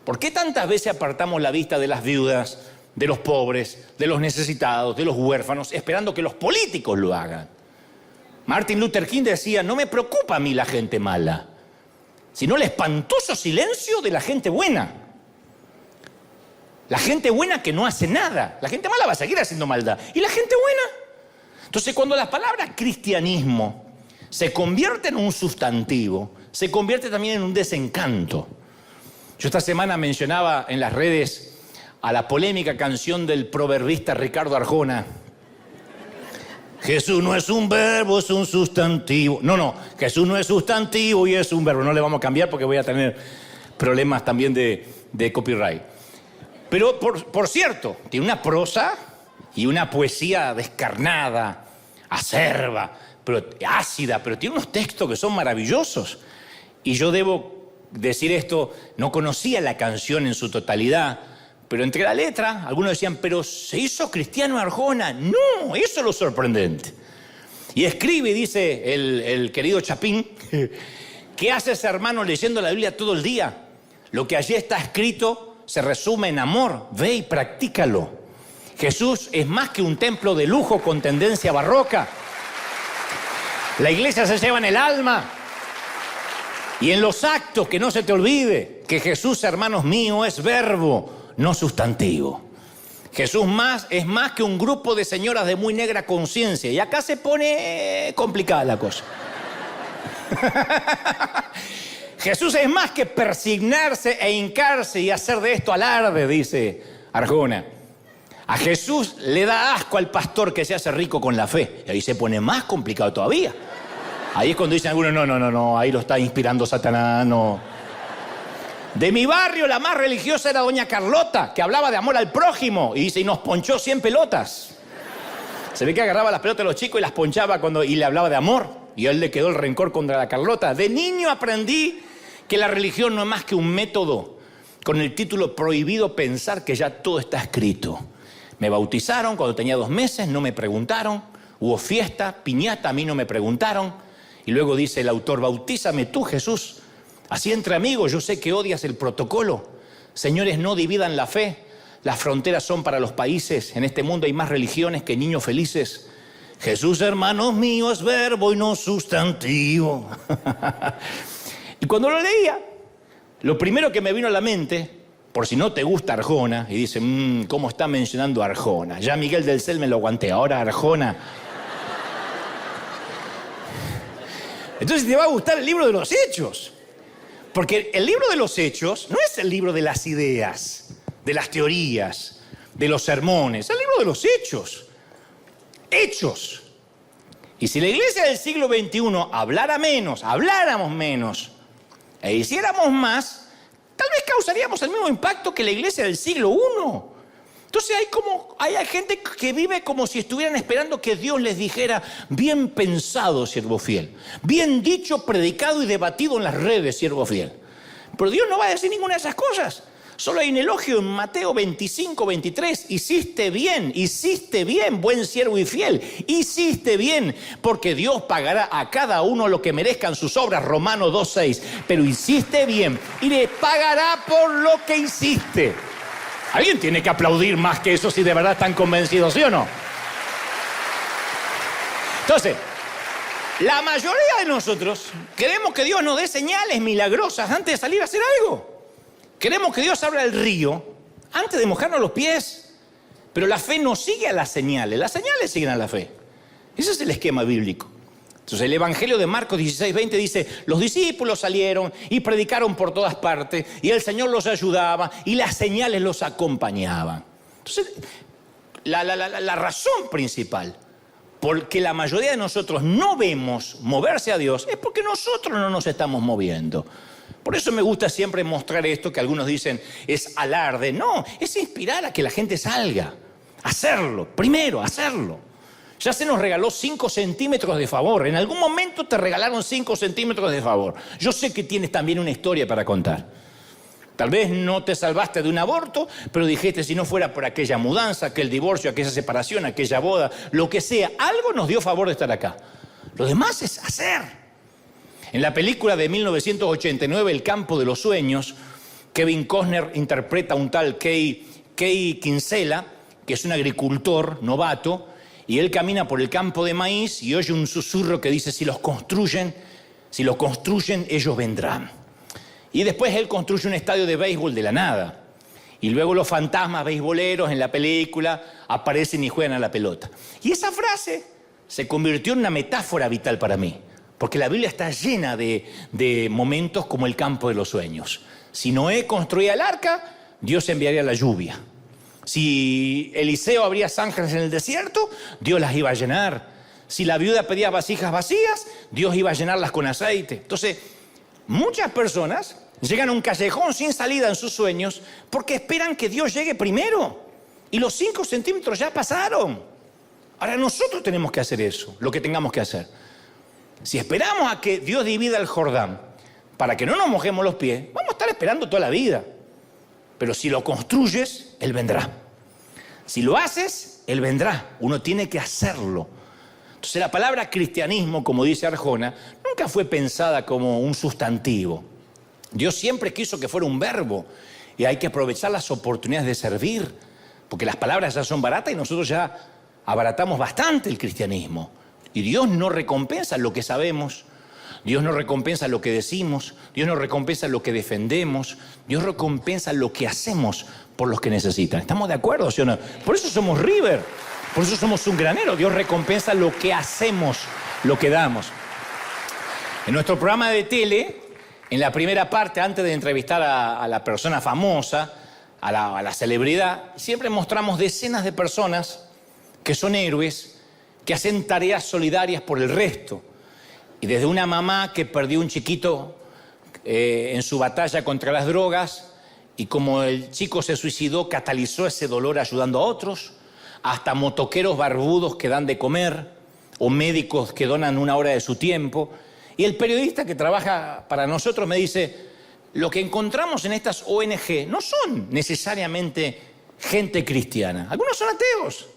[SPEAKER 1] ¿Por qué tantas veces apartamos la vista de las viudas, de los pobres, de los necesitados, de los huérfanos, esperando que los políticos lo hagan? Martin Luther King decía, no me preocupa a mí la gente mala, sino el espantoso silencio de la gente buena. La gente buena que no hace nada. La gente mala va a seguir haciendo maldad. ¿Y la gente buena? Entonces, cuando la palabra cristianismo se convierte en un sustantivo, se convierte también en un desencanto. Yo esta semana mencionaba en las redes a la polémica canción del proverbista Ricardo Arjona. Jesús no es un verbo, es un sustantivo. No, Jesús no es sustantivo y es un verbo. No le vamos a cambiar porque voy a tener problemas también de copyright. Pero, por cierto, tiene una prosa y una poesía descarnada, acerba, pero ácida, pero tiene unos textos que son maravillosos. Y yo debo decir esto, no conocía la canción en su totalidad, pero entre la letra, algunos decían, pero ¿se hizo cristiano Arjona? No, eso es lo sorprendente. Y escribe, dice el querido Chapín, ¿qué hace ese hermano leyendo la Biblia todo el día? Lo que allí está escrito se resume en amor, ve y practícalo. Jesús es más que un templo de lujo con tendencia barroca. La iglesia se lleva en el alma y en los actos, que no se te olvide que Jesús, hermanos míos, es verbo, no sustantivo. Jesús es más que un grupo de señoras de muy negra conciencia. Y acá se pone complicada la cosa. Jesús es más que persignarse e hincarse y hacer de esto alarde, dice Arjona. A Jesús le da asco al pastor que se hace rico con la fe. Y ahí se pone más complicado todavía. Ahí es cuando dicen algunos, no, ahí lo está inspirando Satanás, no. De mi barrio, la más religiosa era doña Carlota, que hablaba de amor al prójimo. Y dice, y nos ponchó 100 pelotas. Se ve que agarraba las pelotas de los chicos y las ponchaba y le hablaba de amor. Y a él le quedó el rencor contra la Carlota. De niño aprendí que la religión no es más que un método con el título prohibido pensar que ya todo está escrito. Me bautizaron cuando tenía 2 meses, no me preguntaron. Hubo fiesta, piñata, a mí no me preguntaron. Y luego dice el autor, bautízame tú, Jesús. Así entre amigos, yo sé que odias el protocolo. Señores, no dividan la fe. Las fronteras son para los países. En este mundo hay más religiones que niños felices. Jesús, hermanos míos, es verbo y no sustantivo. Y cuando lo leía, lo primero que me vino a la mente, por si no te gusta Arjona, y dice, ¿cómo está mencionando a Arjona? Ya Miguel del Cel me lo aguanté, ahora Arjona. Entonces te va a gustar el libro de los Hechos. Porque el libro de los Hechos no es el libro de las ideas, de las teorías, de los sermones. Es el libro de los Hechos. Hechos. Y si la iglesia del siglo XXI habláramos menos e hiciéramos más, tal vez causaríamos el mismo impacto que la iglesia del siglo I. Entonces hay gente que vive como si estuvieran esperando que Dios les dijera, bien pensado, siervo fiel, bien dicho, predicado y debatido en las redes, siervo fiel. Pero Dios no va a decir ninguna de esas cosas. Solo hay un elogio en Mateo 25, 23. Hiciste bien, buen siervo y fiel. Hiciste bien, porque Dios pagará a cada uno lo que merezcan sus obras, Romanos 2, 6. Pero hiciste bien y le pagará por lo que hiciste. Alguien tiene que aplaudir más que eso si de verdad están convencidos, ¿sí o no? Entonces, la mayoría de nosotros queremos que Dios nos dé señales milagrosas antes de salir a hacer algo. Queremos que Dios abra el río antes de mojarnos los pies. Pero la fe no sigue a las señales siguen a la fe. Ese es el esquema bíblico. Entonces el Evangelio de Marcos 16:20 dice, los discípulos salieron y predicaron por todas partes, y el Señor los ayudaba, y las señales los acompañaban. Entonces, la razón principal por que la mayoría de nosotros no vemos moverse a Dios es porque nosotros no nos estamos moviendo. Por eso me gusta siempre mostrar esto, que algunos dicen es alarde. No, es inspirar a que la gente salga, hacerlo, primero hacerlo. Ya se nos regaló 5 centímetros de favor. En algún momento te regalaron 5 centímetros de favor. Yo sé que tienes también una historia para contar. Tal vez no te salvaste de un aborto, pero dijiste, si no fuera por aquella mudanza, aquel divorcio, aquella separación, aquella boda, lo que sea, algo nos dio favor de estar acá. Lo demás es hacer. En la película de 1989, El campo de los sueños, Kevin Costner interpreta a un tal Kay Kinsella, que es un agricultor novato, y él camina por el campo de maíz y oye un susurro que dice, si los construyen, ellos vendrán. Y después él construye un estadio de béisbol de la nada. Y luego los fantasmas beisboleros en la película aparecen y juegan a la pelota. Y esa frase se convirtió en una metáfora vital para mí. Porque la Biblia está llena de momentos como el campo de los sueños. Si Noé construía el arca, Dios enviaría la lluvia. Si Eliseo abría zanjas en el desierto, Dios las iba a llenar. Si la viuda pedía vasijas vacías, Dios iba a llenarlas con aceite. Entonces, muchas personas llegan a un callejón sin salida en sus sueños porque esperan que Dios llegue primero. Y los 5 centímetros ya pasaron. Ahora nosotros tenemos que hacer eso, lo que tengamos que hacer. Si esperamos a que Dios divida el Jordán para que no nos mojemos los pies, vamos a estar esperando toda la vida. Pero si lo construyes, Él vendrá. Si lo haces, Él vendrá. Uno tiene que hacerlo. Entonces la palabra cristianismo, como dice Arjona, nunca fue pensada como un sustantivo. Dios siempre quiso que fuera un verbo. Y hay que aprovechar las oportunidades de servir. Porque las palabras ya son baratas y nosotros ya abaratamos bastante el cristianismo. Y Dios no recompensa lo que sabemos. Dios no recompensa lo que decimos. Dios no recompensa lo que defendemos. Dios recompensa lo que hacemos por los que necesitan. ¿Estamos de acuerdo, sí o no? Por eso somos River. Por eso somos un granero. Dios recompensa lo que hacemos, lo que damos. En nuestro programa de tele, en la primera parte, antes de entrevistar a la persona famosa, a la celebridad, siempre mostramos decenas de personas que son héroes, que hacen tareas solidarias por el resto. Y desde una mamá que perdió un chiquito en su batalla contra las drogas, y como el chico se suicidó, catalizó ese dolor ayudando a otros, hasta motoqueros barbudos que dan de comer, o médicos que donan 1 hora de su tiempo. Y el periodista que trabaja para nosotros me dice, lo que encontramos en estas ONG no son necesariamente gente cristiana. Algunos son ateos,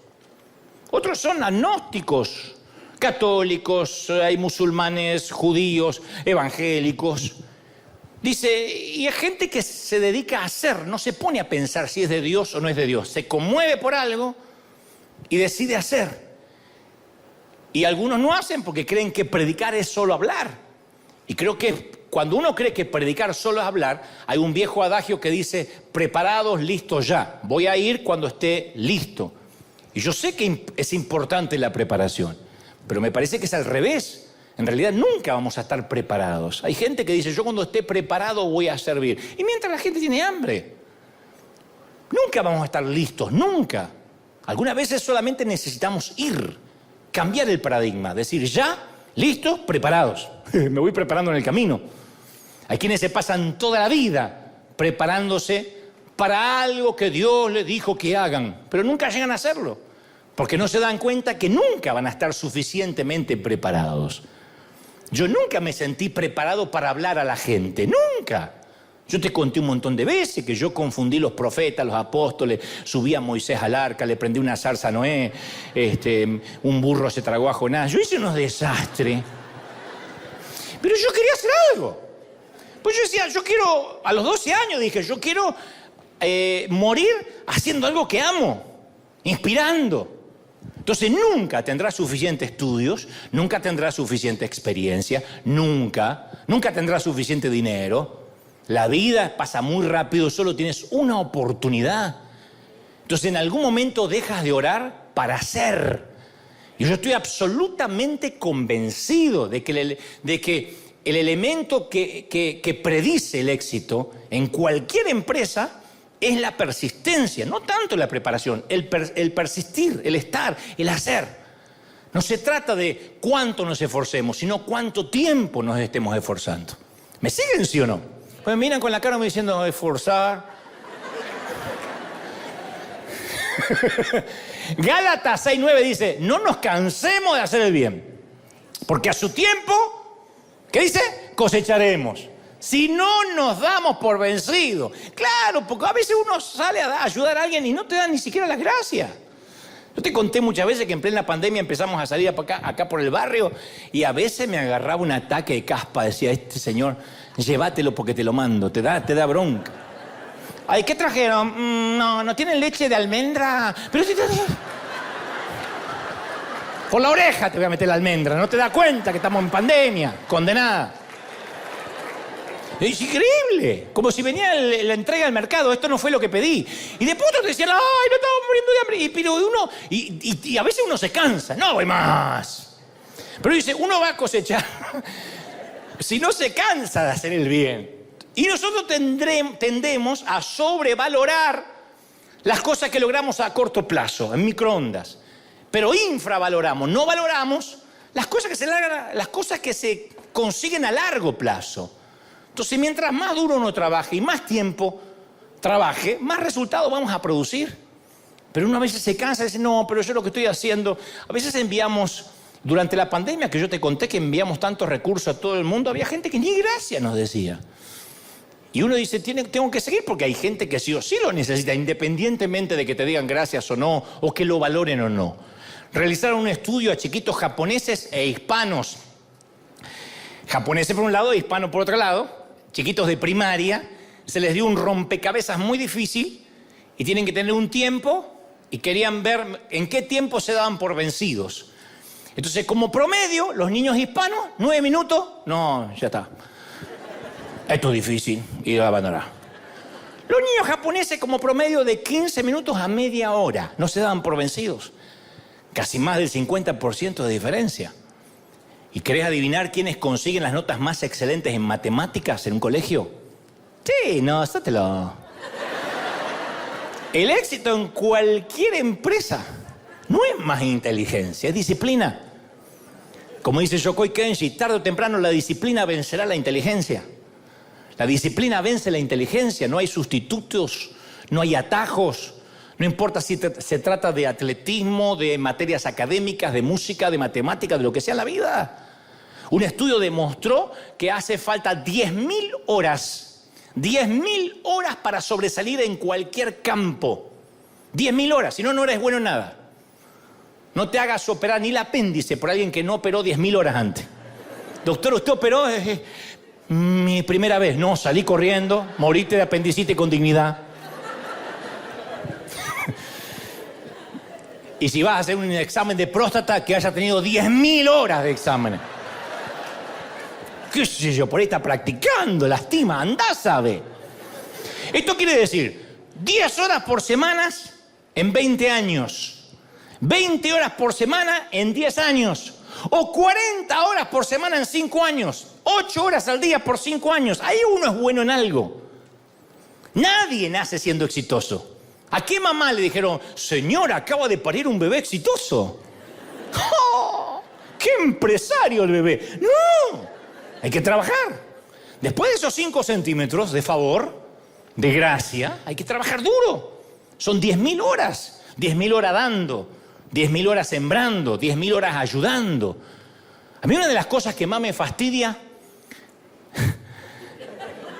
[SPEAKER 1] otros son agnósticos, católicos, hay musulmanes, judíos, evangélicos. Dice, y hay gente que se dedica a hacer, no se pone a pensar si es de Dios o no es de Dios. Se conmueve por algo y decide hacer. Y algunos no hacen porque creen que predicar es solo hablar. Y creo que cuando uno cree que predicar solo es hablar, hay un viejo adagio que dice, preparados, listos ya. Voy a ir cuando esté listo. Y yo sé que es importante la preparación, pero me parece que es al revés. En realidad nunca vamos a estar preparados. Hay gente que dice, yo cuando esté preparado voy a servir. Y mientras la gente tiene hambre, nunca vamos a estar listos, nunca. Algunas veces solamente necesitamos ir, cambiar el paradigma, decir ya, listos, preparados. Me voy preparando en el camino. Hay quienes se pasan toda la vida preparándose para algo que Dios les dijo que hagan, pero nunca llegan a hacerlo, porque no se dan cuenta que nunca van a estar suficientemente preparados. Yo nunca me sentí preparado para hablar a la gente, nunca. Yo te conté un montón de veces que yo confundí los profetas, los apóstoles, subí a Moisés al arca, le prendí una zarza a Noé, un burro se tragó a Jonás. Yo hice unos desastres. Pero yo quería hacer algo. Pues yo decía, yo quiero, a los 12 años dije, yo quiero morir haciendo algo que amo, inspirando. Entonces nunca tendrás suficientes estudios, nunca tendrás suficiente experiencia, nunca tendrás suficiente dinero. La vida pasa muy rápido, solo tienes una oportunidad. Entonces en algún momento dejas de orar para hacer. Y yo estoy absolutamente convencido de que el elemento que predice el éxito en cualquier empresa es la persistencia, no tanto la preparación, el persistir, el estar, el hacer. No se trata de cuánto nos esforcemos, sino cuánto tiempo nos estemos esforzando. ¿Me siguen, sí o no? Pues me miran con la cara me diciendo esforzar. Gálatas 6:9 dice, no nos cansemos de hacer el bien, porque a su tiempo, ¿qué dice? Cosecharemos. Si no nos damos por vencidos. Claro, porque a veces uno sale a ayudar a alguien y no te dan ni siquiera las gracias. Yo te conté muchas veces que en plena pandemia empezamos a salir acá por el barrio y a veces me agarraba un ataque de caspa. Decía, este señor, llévatelo porque te lo mando, te da bronca. Ay, ¿qué trajeron? No tienen leche de almendra. Pero si te... Por la oreja te voy a meter la almendra, no te das cuenta que estamos en pandemia, condenada. Es increíble, como si venía la entrega al mercado, esto no fue lo que pedí. Y después otros decían, ay, no estamos muriendo de hambre. Y a veces uno se cansa, no voy más. Pero dice, uno va a cosechar si no se cansa de hacer el bien. Y nosotros tendemos a sobrevalorar las cosas que logramos a corto plazo, en microondas. Pero infravaloramos, no valoramos las cosas que se consiguen a largo plazo. Entonces, mientras más duro uno trabaje y más tiempo trabaje, más resultados vamos a producir. Pero uno a veces se cansa y dice, no, pero yo lo que estoy haciendo... A veces enviamos, durante la pandemia, que yo te conté que enviamos tantos recursos a todo el mundo, había gente que ni gracias nos decía. Y uno dice, tengo que seguir porque hay gente que sí o sí lo necesita, independientemente de que te digan gracias o no, o que lo valoren o no. Realizaron un estudio a chiquitos japoneses e hispanos. Japoneses por un lado e hispanos por otro lado. Chiquitos de primaria, se les dio un rompecabezas muy difícil y tienen que tener un tiempo y querían ver en qué tiempo se daban por vencidos. Entonces, como promedio, los niños hispanos, 9 minutos, no, ya está. Esto es difícil y lo abandonará. Los niños japoneses, como promedio, de 15 minutos a media hora, no se daban por vencidos. Casi más del 50% de diferencia. ¿Y querés adivinar quiénes consiguen las notas más excelentes en matemáticas en un colegio? Sí, no, sátelo. El éxito en cualquier empresa no es más inteligencia, es disciplina. Como dice Yokoi Kenji, tarde o temprano la disciplina vencerá la inteligencia. La disciplina vence la inteligencia, no hay sustitutos, no hay atajos. No importa si se trata de atletismo, de materias académicas, de música, de matemáticas, de lo que sea en la vida. Un estudio demostró que hace falta 10.000 horas. 10.000 horas para sobresalir en cualquier campo. 10.000 horas, si no, no eres bueno en nada. No te hagas operar ni el apéndice por alguien que no operó 10.000 horas antes. Doctor, ¿usted operó? Mi primera vez. No, salí corriendo, moriste de apendicitis con dignidad. Y si vas a hacer un examen de próstata, que haya tenido 10.000 horas de exámenes. ¿Qué sé yo? Por ahí está practicando, lastima, andá, sabe. Esto quiere decir 10 horas por semana en 20 años. 20 horas por semana en 10 años. O 40 horas por semana en 5 años. 8 horas al día por 5 años. Ahí uno es bueno en algo. Nadie nace siendo exitoso. ¿A qué mamá le dijeron, señora, acaba de parir un bebé exitoso? ¡Oh! ¡Qué empresario el bebé! ¡No! Hay que trabajar. Después de esos 5 centímetros de favor, de gracia, hay que trabajar duro. Son 10.000 horas. 10.000 horas dando, 10.000 horas sembrando, 10.000 horas ayudando. A mí una de las cosas que más me fastidia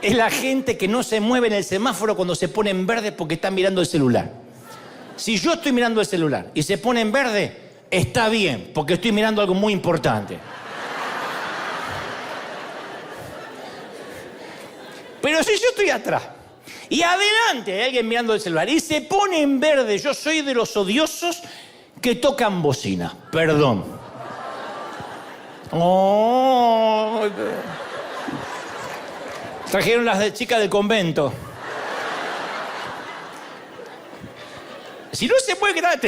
[SPEAKER 1] es la gente que no se mueve en el semáforo cuando se pone en verde porque está mirando el celular. Si yo estoy mirando el celular y se pone en verde, está bien, porque estoy mirando algo muy importante. Pero si yo estoy atrás y adelante hay alguien mirando el celular y se pone en verde, yo soy de los odiosos que tocan bocina. Perdón. Oh. Trajeron las de chicas del convento. Si no se puede quedar...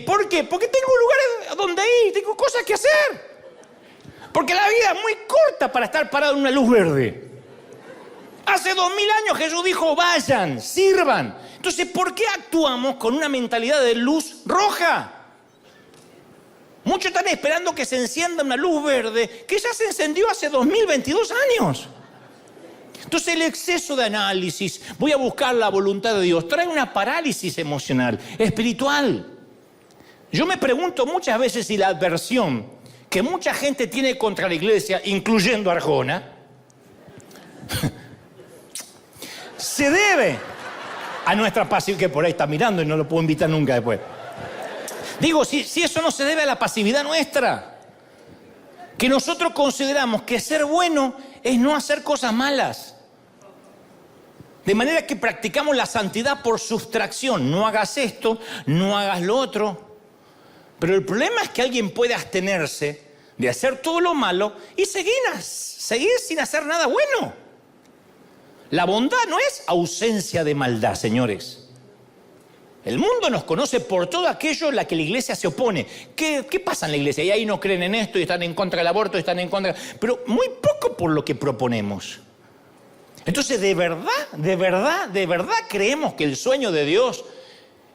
[SPEAKER 1] ¿Por qué? Porque tengo lugares donde ir, tengo cosas que hacer. Porque la vida es muy corta para estar parado en una luz verde. Hace 2000 años Jesús dijo, vayan, sirvan. Entonces, ¿por qué actuamos con una mentalidad de luz roja? Muchos están esperando que se encienda una luz verde que ya se encendió hace 2022 años. Entonces, el exceso de análisis, voy a buscar la voluntad de Dios, trae una parálisis emocional, espiritual. Yo me pregunto muchas veces si la adversión que mucha gente tiene contra la iglesia, incluyendo Arjona, se debe a nuestra pasividad, que por ahí está mirando y no lo puedo invitar nunca después. Digo, si eso no se debe a la pasividad nuestra, que nosotros consideramos que ser bueno es no hacer cosas malas. De manera que practicamos la santidad por sustracción. No hagas esto, no hagas lo otro. Pero el problema es que alguien puede abstenerse de hacer todo lo malo y seguir sin hacer nada bueno. La bondad no es ausencia de maldad, señores. El mundo nos conoce por todo aquello a la que la iglesia se opone. ¿Qué pasa en la iglesia? Y ahí no creen en esto y están en contra del aborto y están en contra... Pero muy poco por lo que proponemos. Entonces, ¿de verdad creemos que el sueño de Dios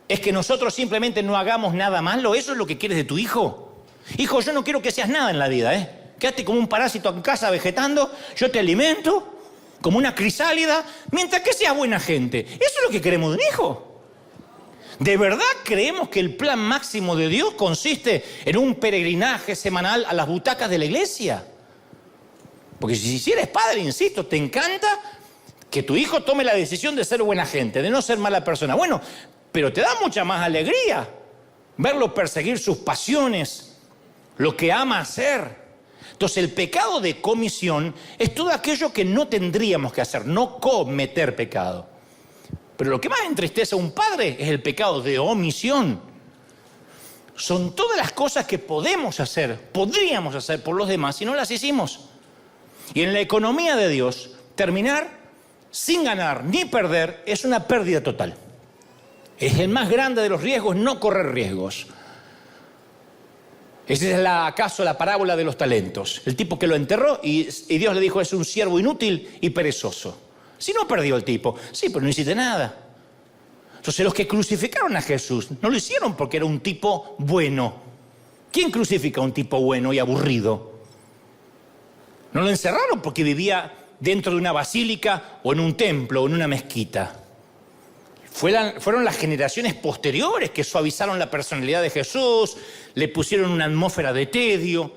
[SPEAKER 1] es que nosotros simplemente no hagamos nada malo? ¿Eso es lo que quieres de tu hijo? Hijo, yo no quiero que seas nada en la vida, ¿eh? Quédate como un parásito en casa vegetando, yo te alimento como una crisálida, mientras que seas buena gente. ¿Eso es lo que queremos de un hijo? ¿De verdad creemos que el plan máximo de Dios consiste en un peregrinaje semanal a las butacas de la iglesia? Porque si eres padre, insisto, te encanta que tu hijo tome la decisión de ser buena gente, de no ser mala persona. Bueno, pero te da mucha más alegría verlo perseguir sus pasiones, lo que ama hacer. Entonces, el pecado de comisión es todo aquello que no tendríamos que hacer, no cometer pecado. Pero lo que más entristece a un padre es el pecado de omisión. Son todas las cosas que podríamos hacer por los demás y no las hicimos. Y en la economía de Dios, terminar sin ganar ni perder es una pérdida total. Es el más grande de los riesgos, no correr riesgos. Esa es acaso la parábola de los talentos. El tipo que lo enterró y Dios le dijo, es un siervo inútil y perezoso. Si no perdió el tipo, sí, pero no hiciste nada. Entonces los que crucificaron a Jesús no lo hicieron porque era un tipo bueno. ¿Quién crucifica a un tipo bueno y aburrido? No lo encerraron porque vivía dentro de una basílica o en un templo o en una mezquita. Fueron las generaciones posteriores que suavizaron la personalidad de Jesús, le pusieron una atmósfera de tedio,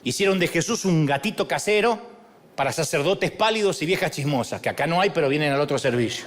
[SPEAKER 1] hicieron de Jesús un gatito casero para sacerdotes pálidos y viejas chismosas, que acá no hay, pero vienen al otro servicio.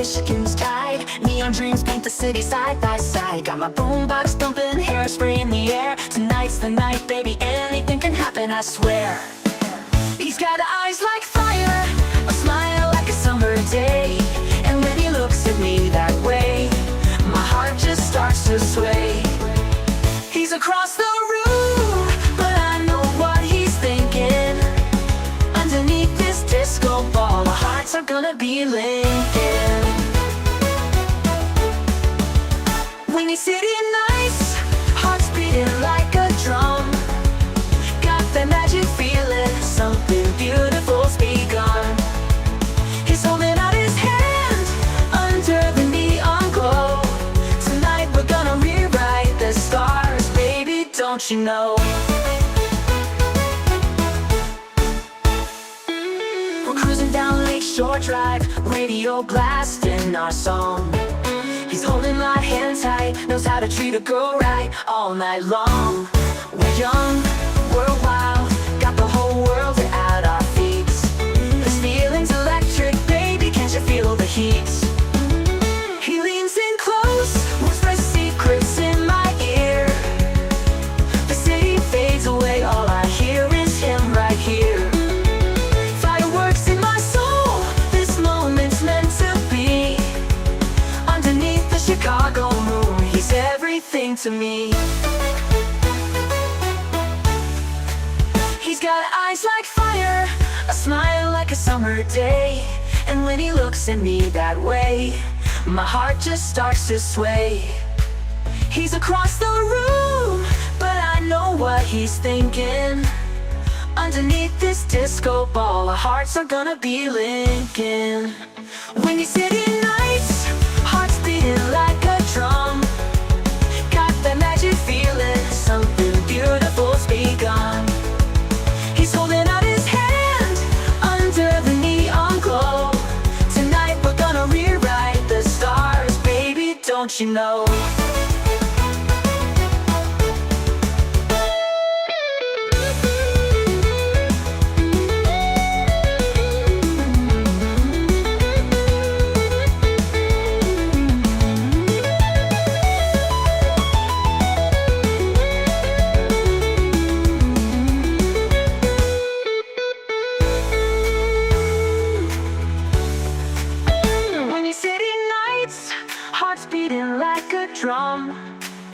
[SPEAKER 2] Michigan's tide. Neon dreams paint the city side by side. Got my boombox thumping, hairspray in the air. Tonight's the night, baby, anything can happen, I swear. He's got eyes like fire, a smile like a summer day. And when he looks at me that way, my heart just starts to sway. He's across the room, but I know what he's thinking. Underneath this disco ball, our hearts are gonna be linking. Windy City nights, hearts beating like a drum. Got that magic feeling, something beautiful's begun. He's holding out his hand under the neon glow. Tonight we're gonna rewrite the stars, baby, don't you know? We're cruising down Lakeshore Drive, radio blasting our song. He's holding my hand tight, knows how to treat a girl right all night long. We're young, we're wild, got the whole world at our feet. This feeling's electric, baby, can't you feel the heat? He leans in close, whispers secrets in my ear. The city fades away, all I hear is him right here. Fireworks in my soul, this moment's meant to be. Underneath the Chicago moon, he's everything to me. He's got eyes like fire, a smile like a summer day. And when he looks at me that way, my heart just starts to sway. He's across the room, but I know what he's thinking. Underneath this disco ball, our hearts are gonna be linking. Windy City nights, hearts beating like a drum. Got that magic feeling, something beautiful's begun. He's holding out his hand under the neon glow. Tonight we're gonna rewrite the stars, baby, don't you know?